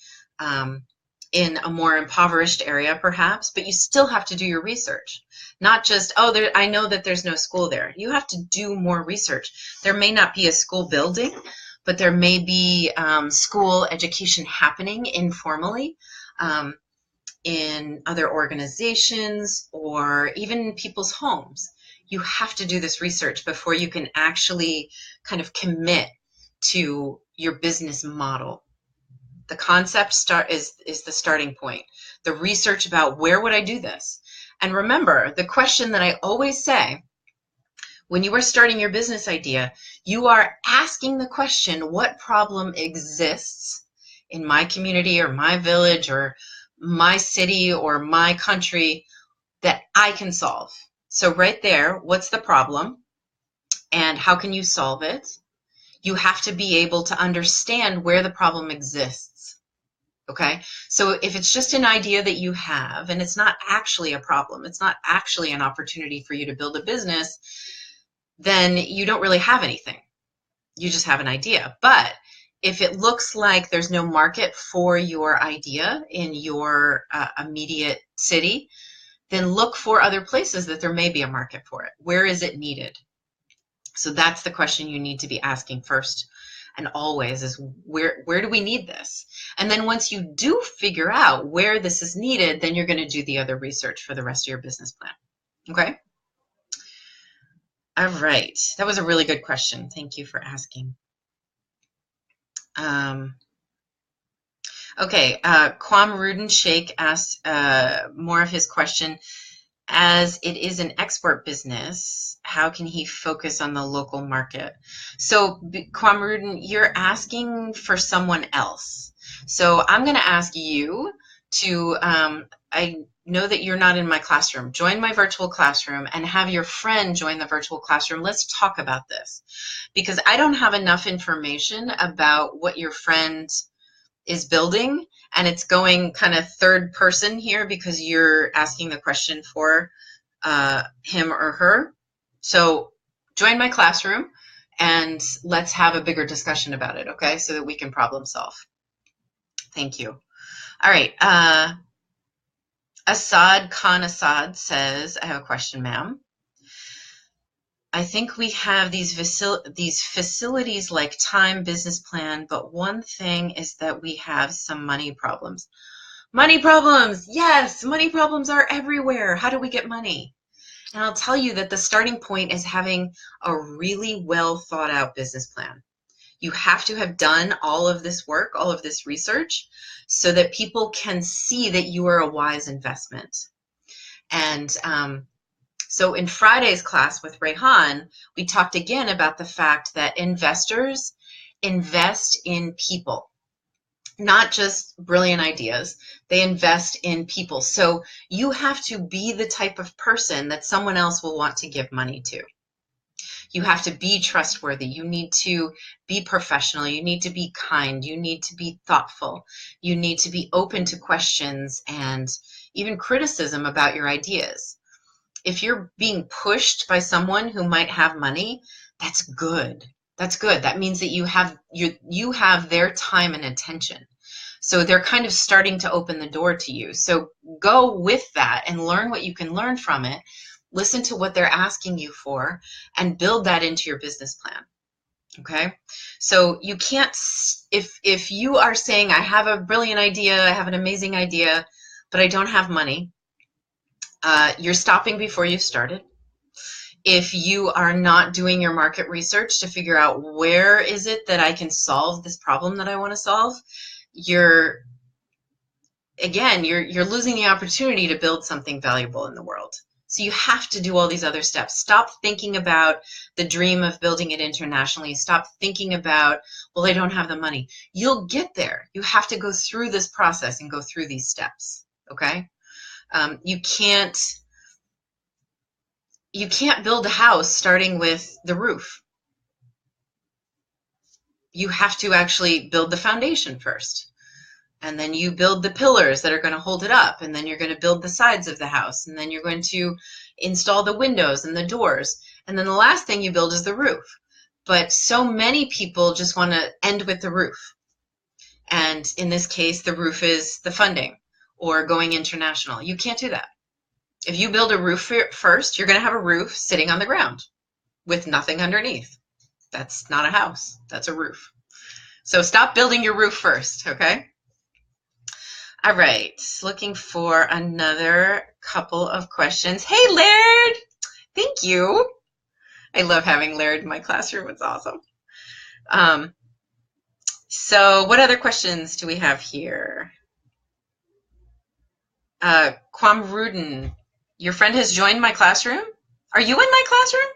in a more impoverished area, perhaps, but you still have to do your research. Not just, oh, I know that there's no school there. You have to do more research. There may not be a school building, but there may be school education happening informally in other organizations or even people's homes. You have to do this research before you can actually kind of commit to your business model. The concept is the starting point. The research about, where would I do this? And remember, the question that I always say, when you are starting your business idea, you are asking the question, what problem exists in my community or my village or my city or my country that I can solve? So right there, what's the problem and how can you solve it? You have to be able to understand where the problem exists. Okay, so if it's just an idea that you have and it's not actually a problem, it's not actually an opportunity for you to build a business, then you don't really have anything. You just have an idea. But if it looks like there's no market for your idea in your immediate city, then look for other places that there may be a market for it. Where is it needed? So that's the question you need to be asking first and always, is where do we need this? And then once you do figure out where this is needed, then you're going to do the other research for the rest of your business plan. Okay? All right. That was a really good question. Thank you for asking. Okay. Kwam Ruden Sheikh asked more of his question. as it is an export business, how can he focus on the local market? So, Kwamrudin, you're asking for someone else. So I'm going to ask you to, I know that you're not in my classroom. Join my virtual classroom and have your friend join the virtual classroom. Let's talk about this, because I don't have enough information about what your friend is building, and it's going kind of third person here because you're asking the question for him or her. So join my classroom and let's have a bigger discussion about it, okay? So that we can problem solve. Thank you. All right. Khan Assad says, I have a question, ma'am. I think we have these facilities like time, business plan, but one thing is that we have some money problems. Money problems! Yes, money problems are everywhere. How do we get money? And I'll tell you that the starting point is having a really well thought out business plan. You have to have done all of this work, all of this research, so that people can see that you are a wise investment. And so in Friday's class with Rehan, we talked again about the fact that investors invest in people, not just brilliant ideas. They invest in people. So you have to be the type of person that someone else will want to give money to. You have to be trustworthy. You need to be professional. You need to be kind. You need to be thoughtful. You need to be open to questions and even criticism about your ideas. If you're being pushed by someone who might have money, that's good. That's good. That means that you have their time and attention. So they're kind of starting to open the door to you. So go with that and learn what you can learn from it. Listen to what they're asking you for and build that into your business plan. Okay? So you can't, if you are saying, I have a brilliant idea, I have an amazing idea, but I don't have money, you're stopping before you started. If you are not doing your market research to figure out where is it that I can solve this problem that I want to solve, you're losing the opportunity to build something valuable in the world. So you have to do all these other steps. Stop thinking about the dream of building it internationally. Stop thinking about, well, I don't have the money. You'll get there. You have to go through this process and go through these steps, okay? You can't build a house starting with the roof. You have to actually build the foundation first. And then you build the pillars that are going to hold it up. And then you're going to build the sides of the house. And then you're going to install the windows and the doors. And then the last thing you build is the roof. But so many people just want to end with the roof. And in this case, the roof is the funding or going international. You can't do that. If you build a roof first, you're going to have a roof sitting on the ground with nothing underneath. That's not a house. That's a roof. So stop building your roof first, okay? All right, looking for another couple of questions. Hey, Laird! Thank you. I love having Laird in my classroom. It's awesome. So what other questions do we have here? Kwamrudin, your friend has joined my classroom? Are you in my classroom?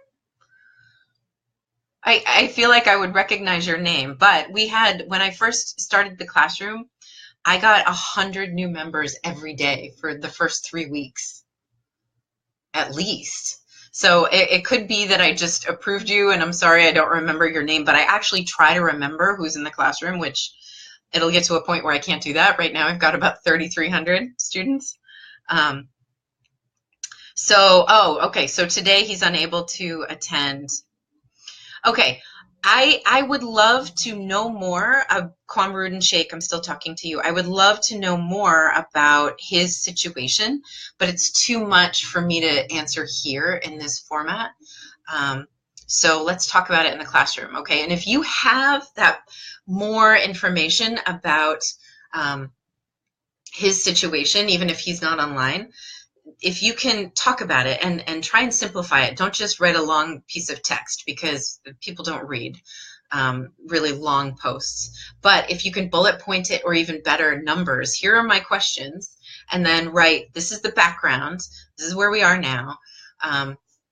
I feel like I would recognize your name, but when I first started the classroom, I got 100 new members every day for the first 3 weeks, at least. So it could be that I just approved you, and I'm sorry I don't remember your name, but I actually try to remember who's in the classroom, which it'll get to a point where I can't do that. Right now I've got about 3,300 students. Okay, so today he's unable to attend. Okay, I would love to know more. Kwamrudin Sheikh, I'm still talking to you. I would love to know more about his situation, but it's too much for me to answer here in this format. So let's talk about it in the classroom, okay? And if you have that more information about his situation, even if he's not online, if you can talk about it and try and simplify it, don't just write a long piece of text because people don't read really long posts. But if you can bullet point it, or even better, numbers, here are my questions. and then write, this is the background, this is where we are now.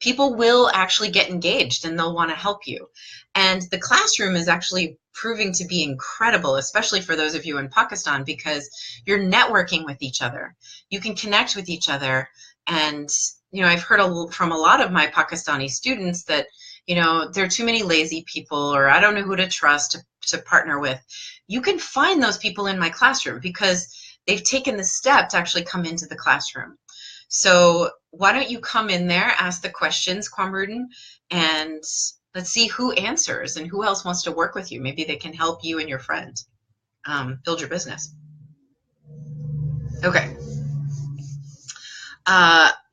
People will actually get engaged and they'll want to help you. And the classroom is actually proving to be incredible, especially for those of you in Pakistan, because you're networking with each other. You can connect with each other. And, I've heard from a lot of my Pakistani students that, there are too many lazy people, or I don't know who to trust to partner with. You can find those people in my classroom because they've taken the step to actually come into the classroom. So why don't you come in there, ask the questions, Kwamruden, and let's see who answers and who else wants to work with you. Maybe they can help you and your friend build your business. Okay.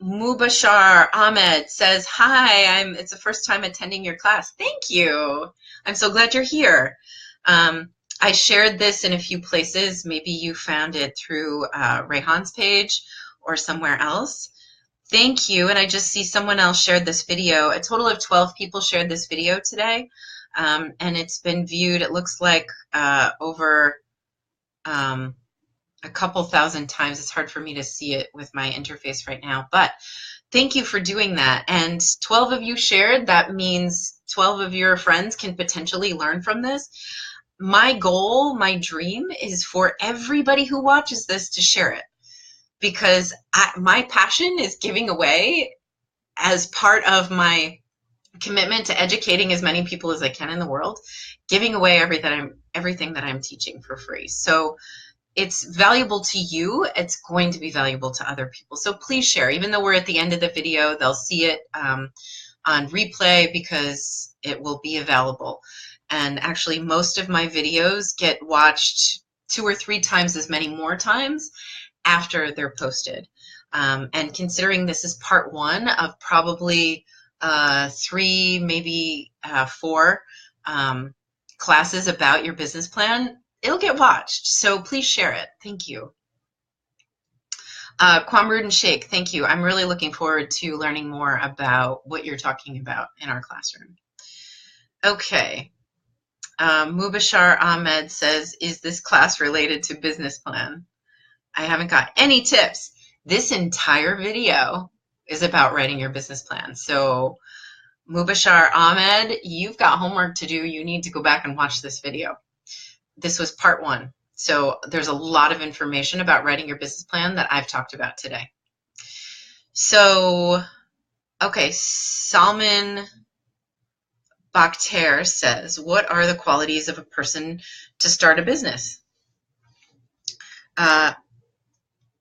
Mubashar Ahmed says, hi, it's the first time attending your class. Thank you. I'm so glad you're here. I shared this in a few places. Maybe you found it through Rehan's page or somewhere else. Thank you. And I just see someone else shared this video. A total of 12 people shared this video today. And it's been viewed, it looks like over a couple thousand times. It's hard for me to see it with my interface right now, but thank you for doing that. And 12 of you shared, that means 12 of your friends can potentially learn from this. My goal, my dream is for everybody who watches this to share it, because my passion is giving away, as part of my commitment to educating as many people as I can in the world, giving away everything that I'm teaching for free. So it's valuable to you, it's going to be valuable to other people. So please share. Even though we're at the end of the video, they'll see it on replay because it will be available. And actually, most of my videos get watched 2 or 3 times as many more times after they're posted. And considering this is part 1 of probably 3, maybe 4 classes about your business plan, it'll get watched. So please share it. Thank you. Kwamruden Sheikh, thank you. I'm really looking forward to learning more about what you're talking about in our classroom. Okay. Mubashar Ahmed says, is this class related to business plan? I haven't got any tips. This entire video is about writing your business plan. So Mubashar Ahmed, you've got homework to do. You need to go back and watch this video. This was part 1. So there's a lot of information about writing your business plan that I've talked about today. So, okay, Salman Bakhter says, what are the qualities of a person to start a business?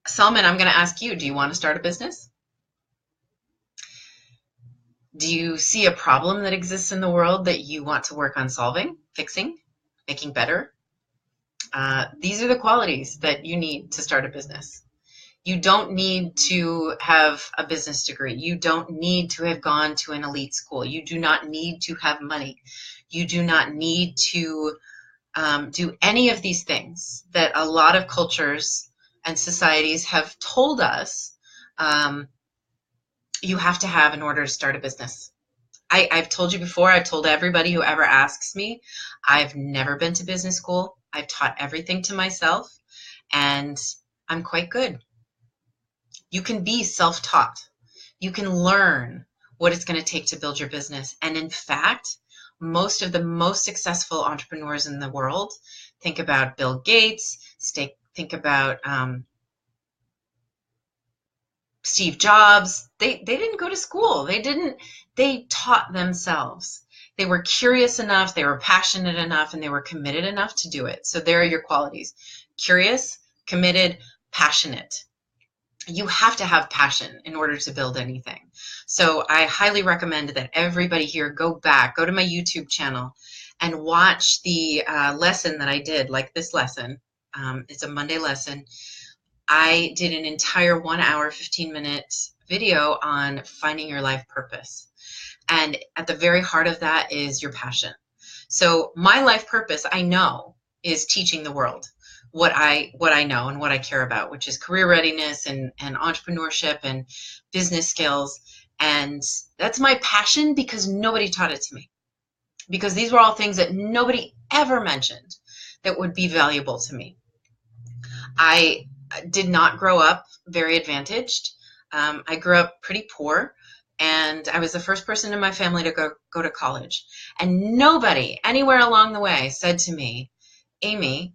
Salman, I'm going to ask you, do you want to start a business? Do you see a problem that exists in the world that you want to work on solving, fixing, making better? These are the qualities that you need to start a business. You don't need to have a business degree. You don't need to have gone to an elite school. You do not need to have money. You do not need to do any of these things that a lot of cultures and societies have told us you have to have in order to start a business. I've told you before, I've told everybody who ever asks me, I've never been to business school. I've taught everything to myself, and I'm quite good. You can be self-taught. You can learn what it's going to take to build your business. And in fact, most of the most successful entrepreneurs in the world, think about Bill Gates, think about Steve Jobs, they didn't go to school. They taught themselves. They were curious enough, they were passionate enough, and they were committed enough to do it. So there are your qualities. Curious, committed, passionate. You have to have passion in order to build anything. So I highly recommend that everybody here go to my YouTube channel and watch the lesson that I did, like this lesson. It's a Monday lesson. I did an entire 1 hour, 15-minute video on finding your life purpose. And at the very heart of that is your passion. So my life purpose, I know, is teaching the world what I know and what I care about, which is career readiness and entrepreneurship and business skills. And that's my passion because nobody taught it to me. Because these were all things that nobody ever mentioned that would be valuable to me. I did not grow up very advantaged. I grew up pretty poor, and I was the first person in my family to go to college. And nobody anywhere along the way said to me, Amy,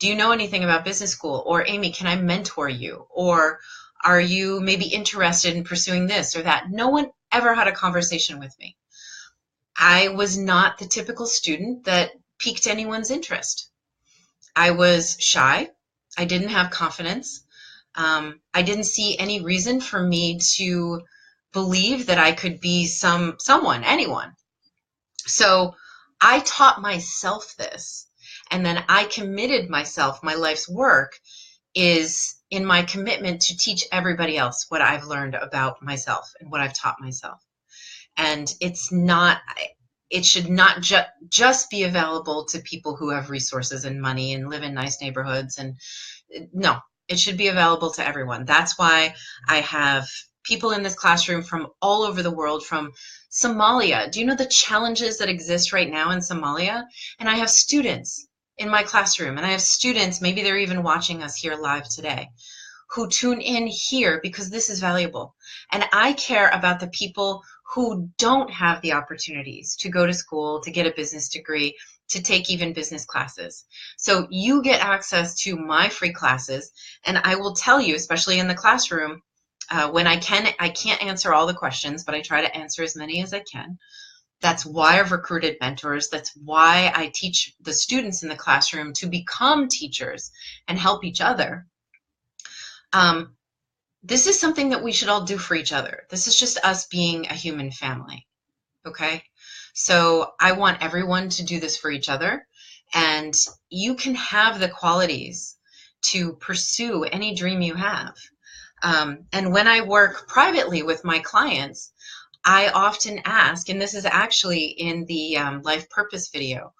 do you know anything about business school? Or Amy, can I mentor you? Or are you maybe interested in pursuing this or that? No one ever had a conversation with me. I was not the typical student that piqued anyone's interest. I was shy. I didn't have confidence. I didn't see any reason for me to believe that I could be someone, anyone. So I taught myself this, and then I committed myself. My life's work is in my commitment to teach everybody else what I've learned about myself and what I've taught myself. And it should not just be available to people who have resources and money and live in nice neighborhoods. And no, it should be available to everyone. That's why I have people in this classroom from all over the world, from Somalia. Do you know the challenges that exist right now in Somalia? And I have students in my classroom, and I have students, maybe they're even watching us here live today, who tune in here because this is valuable. And I care about the people who don't have the opportunities to go to school, to get a business degree, to take even business classes. So you get access to my free classes, and I will tell you, especially in the classroom, when I can't answer all the questions, but I try to answer as many as I can. That's why I've recruited mentors. That's why I teach the students in the classroom to become teachers and help each other. This is something that we should all do for each other. This is just us being a human family, okay? So I want everyone to do this for each other, and you can have the qualities to pursue any dream you have. And when I work privately with my clients, I often ask, and this is actually in the life purpose video,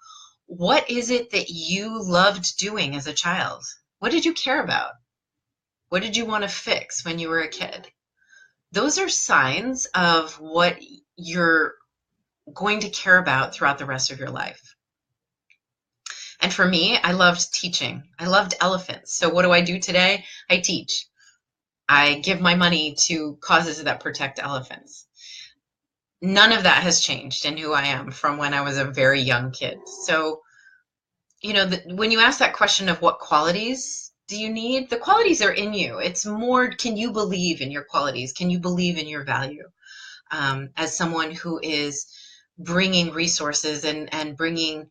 what is it that you loved doing as a child? What did you care about? What did you want to fix when you were a kid? Those are signs of what you're going to care about throughout the rest of your life. And for me, I loved teaching. I loved elephants. So what do I do today? I teach. I give my money to causes that protect elephants. None of that has changed in who I am from when I was a very young kid. So, you know, when you ask that question of what qualities do you need, the qualities are in you. It's more, can you believe in your qualities? Can you believe in your value as someone who is bringing resources and bringing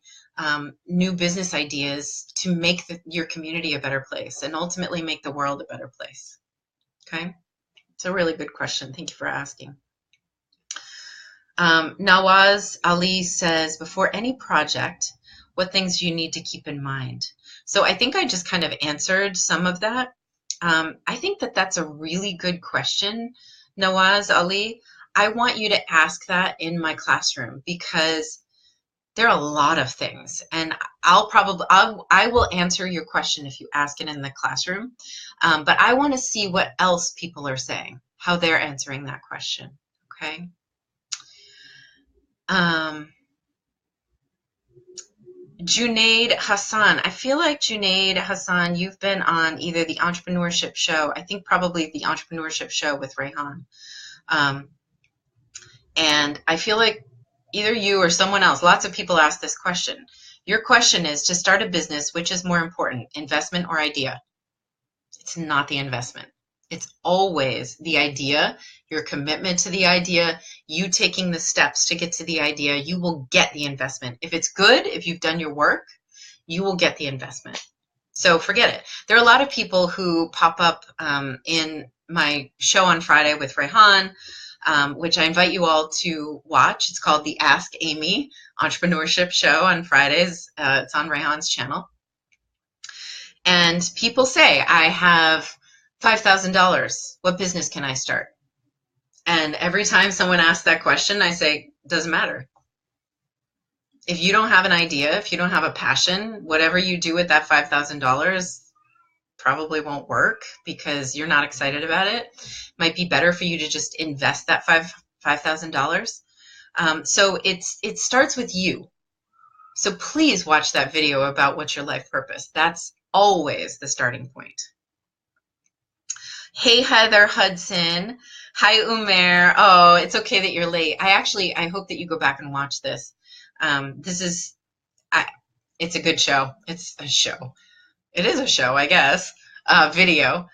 new business ideas to make your community a better place and ultimately make the world a better place? Okay, it's a really good question. Thank you for asking. Nawaz Ali says, before any project, what things do you need to keep in mind? So I think I just kind of answered some of that. I think that that's a really good question, Nawaz Ali. I want you to ask that in my classroom because there are a lot of things, and I will answer your question if you ask it in the classroom. But I want to see what else people are saying, how they're answering that question. Okay. Junaid Hassan. I feel like Junaid Hassan, you've been on either the entrepreneurship show, I think probably the entrepreneurship show with Rayhan. And I feel like either you or someone else, lots of people ask this question. Your question is, to start a business, which is more important, investment or idea? It's not the investment. It's always the idea, your commitment to the idea, you taking the steps to get to the idea. You will get the investment. If it's good, if you've done your work, you will get the investment. So forget it. There are a lot of people who pop up in my show on Friday with Rayhan, which I invite you all to watch. It's called the Ask Amy Entrepreneurship Show on Fridays. It's on Rayhan's channel. And people say, I have $5,000. What business can I start? And every time someone asks that question, I say, doesn't matter. If you don't have an idea, if you don't have a passion, whatever you do with that $5,000 probably won't work because you're not excited about it. It might be better for you to just invest that $5,000. So it starts with you. So please watch that video about what's your life purpose. That's always the starting point. Hey, Heather Hudson. Hi, Umair. Oh, it's okay that you're late. I hope that you go back and watch this. This is, I, it's a good show. It's a show. It is a show, I guess. Video.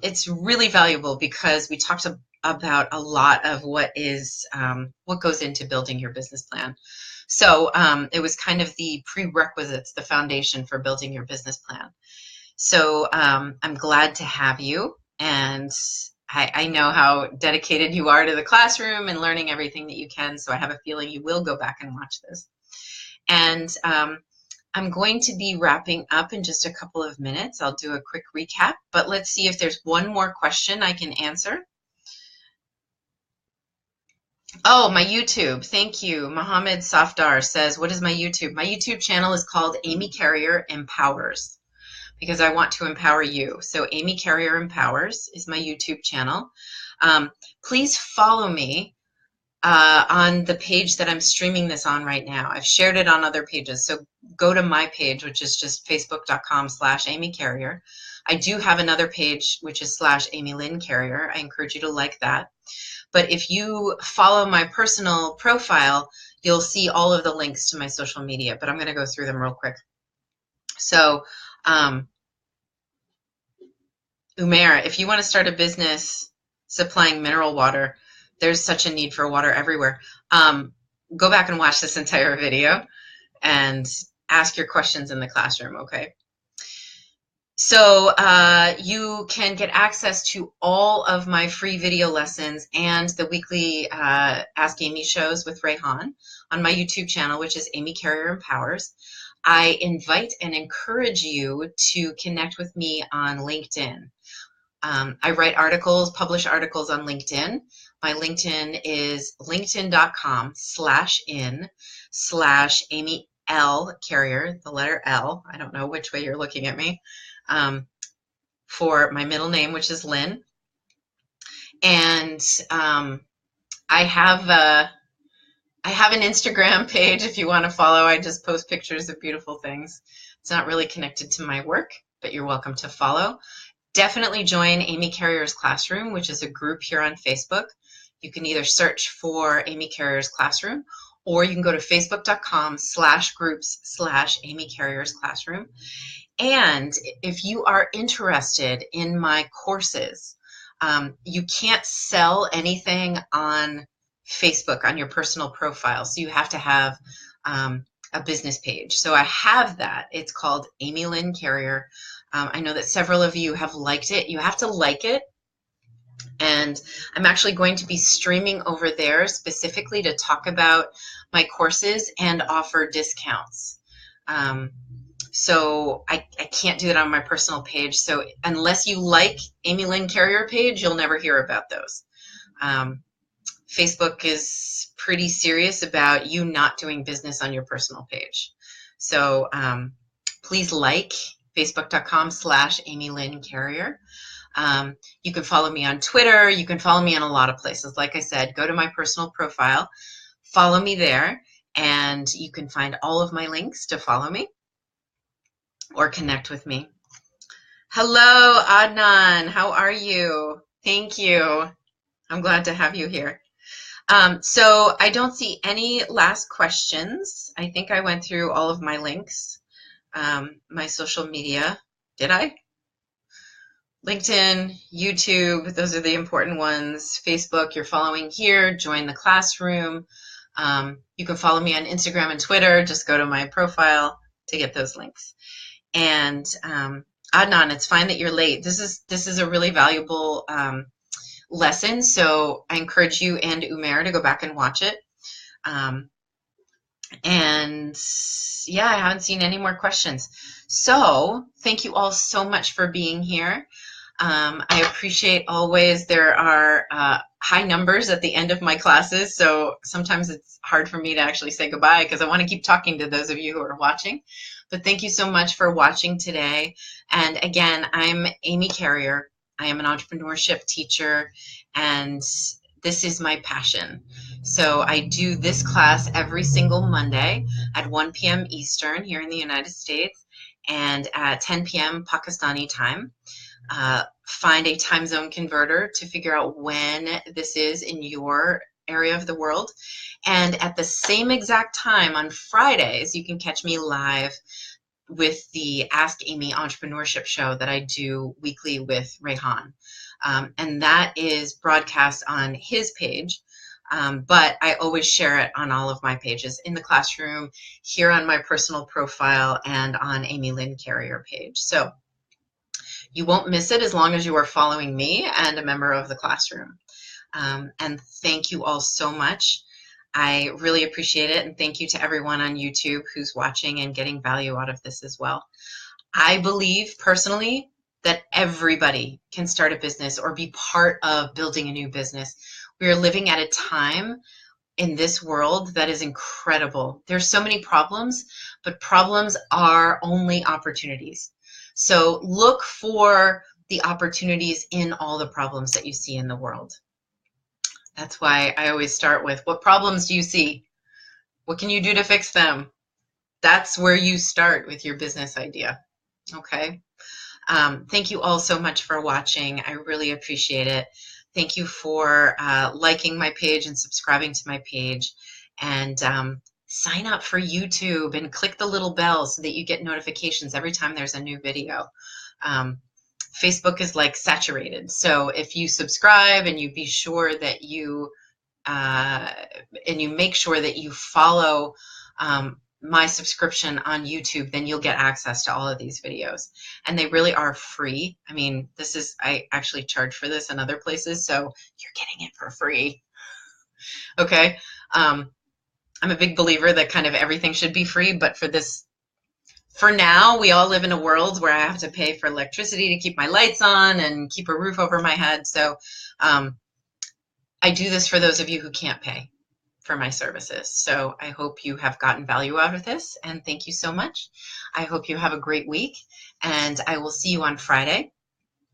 It's really valuable because we talked about a lot of what goes into building your business plan. So it was kind of the prerequisites, the foundation for building your business plan. So I'm glad to have you. And I know how dedicated you are to the classroom and learning everything that you can. So I have a feeling you will go back and watch this. And I'm going to be wrapping up in just a couple of minutes. I'll do a quick recap, but let's see if there's one more question I can answer. Oh, my YouTube. Thank you. Mohammed Safdar says, what is my YouTube? My YouTube channel is called Amy Carrier Empowers, because I want to empower you. So Amy Carrier Empowers is my YouTube channel. Please follow me on the page that I'm streaming this on right now. I've shared it on other pages. So go to my page, which is just facebook.com/Amy Carrier. I do have another page, which is /Amy Lynn Carrier. I encourage you to like that. But if you follow my personal profile, you'll see all of the links to my social media, but I'm going to go through them real quick. So, Umair, if you want to start a business supplying mineral water, there's such a need for water everywhere. Go back and watch this entire video and ask your questions in the classroom, okay? So you can get access to all of my free video lessons and the weekly Ask Amy shows with Rayhan on my YouTube channel, which is Amy Carrier Empowers. I invite and encourage you to connect with me on LinkedIn. I write articles, publish articles on LinkedIn. My LinkedIn is linkedin.com/in/Amy L Carrier, the letter L. I don't know which way you're looking at me. For my middle name, which is Lynn. And I have an Instagram page if you want to follow. I just post pictures of beautiful things. It's not really connected to my work, but you're welcome to follow. Definitely join Amy Carrier's Classroom, which is a group here on Facebook. You can either search for Amy Carrier's Classroom, or you can go to facebook.com/groups/Amy Carrier's Classroom. And if you are interested in my courses, you can't sell anything on Facebook on your personal profile. So you have to have a business page. So I have that. It's called Amy Lynn Carrier. I know that several of you have liked it. You have to like it. And I'm actually going to be streaming over there specifically to talk about my courses and offer discounts. So I can't do that on my personal page. So unless you like Amy Lynn Carrier page, you'll never hear about those. Facebook is pretty serious about you not doing business on your personal page. So please like facebook.com/Amy Lynn Carrier. You can follow me on Twitter. You can follow me on a lot of places. Like I said, go to my personal profile, follow me there, and you can find all of my links to follow me or connect with me. Hello, Adnan. How are you? Thank you. I'm glad to have you here. So I don't see any last questions. I think I went through all of my links, my social media. Did I? LinkedIn, YouTube, those are the important ones. Facebook, you're following here. Join the classroom. You can follow me on Instagram and Twitter. Just go to my profile to get those links. And Adnan, it's fine that you're late. This is a really valuable lesson, so I encourage you and Umair to go back and watch it. And yeah, I haven't seen any more questions. So thank you all so much for being here. I appreciate always there are high numbers at the end of my classes, so sometimes it's hard for me to actually say goodbye because I want to keep talking to those of you who are watching. But thank you so much for watching today. And again, I'm Amy Carrier. I am an entrepreneurship teacher, and this is my passion. So I do this class every single Monday at 1 p.m. Eastern here in the United States and at 10 p.m. Pakistani time. find a time zone converter to figure out when this is in your area of the world. And at the same exact time on Fridays, you can catch me live with the Ask Amy Entrepreneurship Show that I do weekly with Rehan. And that is broadcast on his page. But I always share it on all of my pages, in the classroom, here on my personal profile, and on Amy Lynn Carrier page. So you won't miss it as long as you are following me and a member of the classroom. And thank you all so much. I really appreciate it. And thank you to everyone on YouTube who's watching and getting value out of this as well. I believe personally that everybody can start a business or be part of building a new business. We are living at a time in this world that is incredible. There's so many problems, but problems are only opportunities. So look for the opportunities in all the problems that you see in the world. That's why I always start with, what problems do you see? What can you do to fix them? That's where you start with your business idea. Okay. Thank you all so much for watching. I really appreciate it. Thank you for liking my page and subscribing to my page. And sign up for YouTube and click the little bell so that you get notifications every time there's a new video. Facebook is like saturated. So if you subscribe and you be sure that you make sure that you follow my subscription on YouTube, then you'll get access to all of these videos. And they really are free. I mean, I actually charge for this in other places, so you're getting it for free. Okay. I'm a big believer that kind of everything should be free, but for now, we all live in a world where I have to pay for electricity to keep my lights on and keep a roof over my head. So I do this for those of you who can't pay for my services. So I hope you have gotten value out of this, and thank you so much. I hope you have a great week, and I will see you on Friday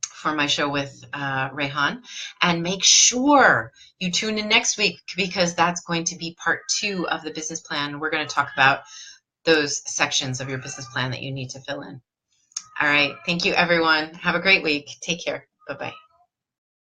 for my show with Rehan. And make sure you tune in next week, because that's going to be part 2 of the business plan. We're going to talk about those sections of your business plan that you need to fill in. All right. Thank you, everyone. Have a great week. Take care. Bye-bye.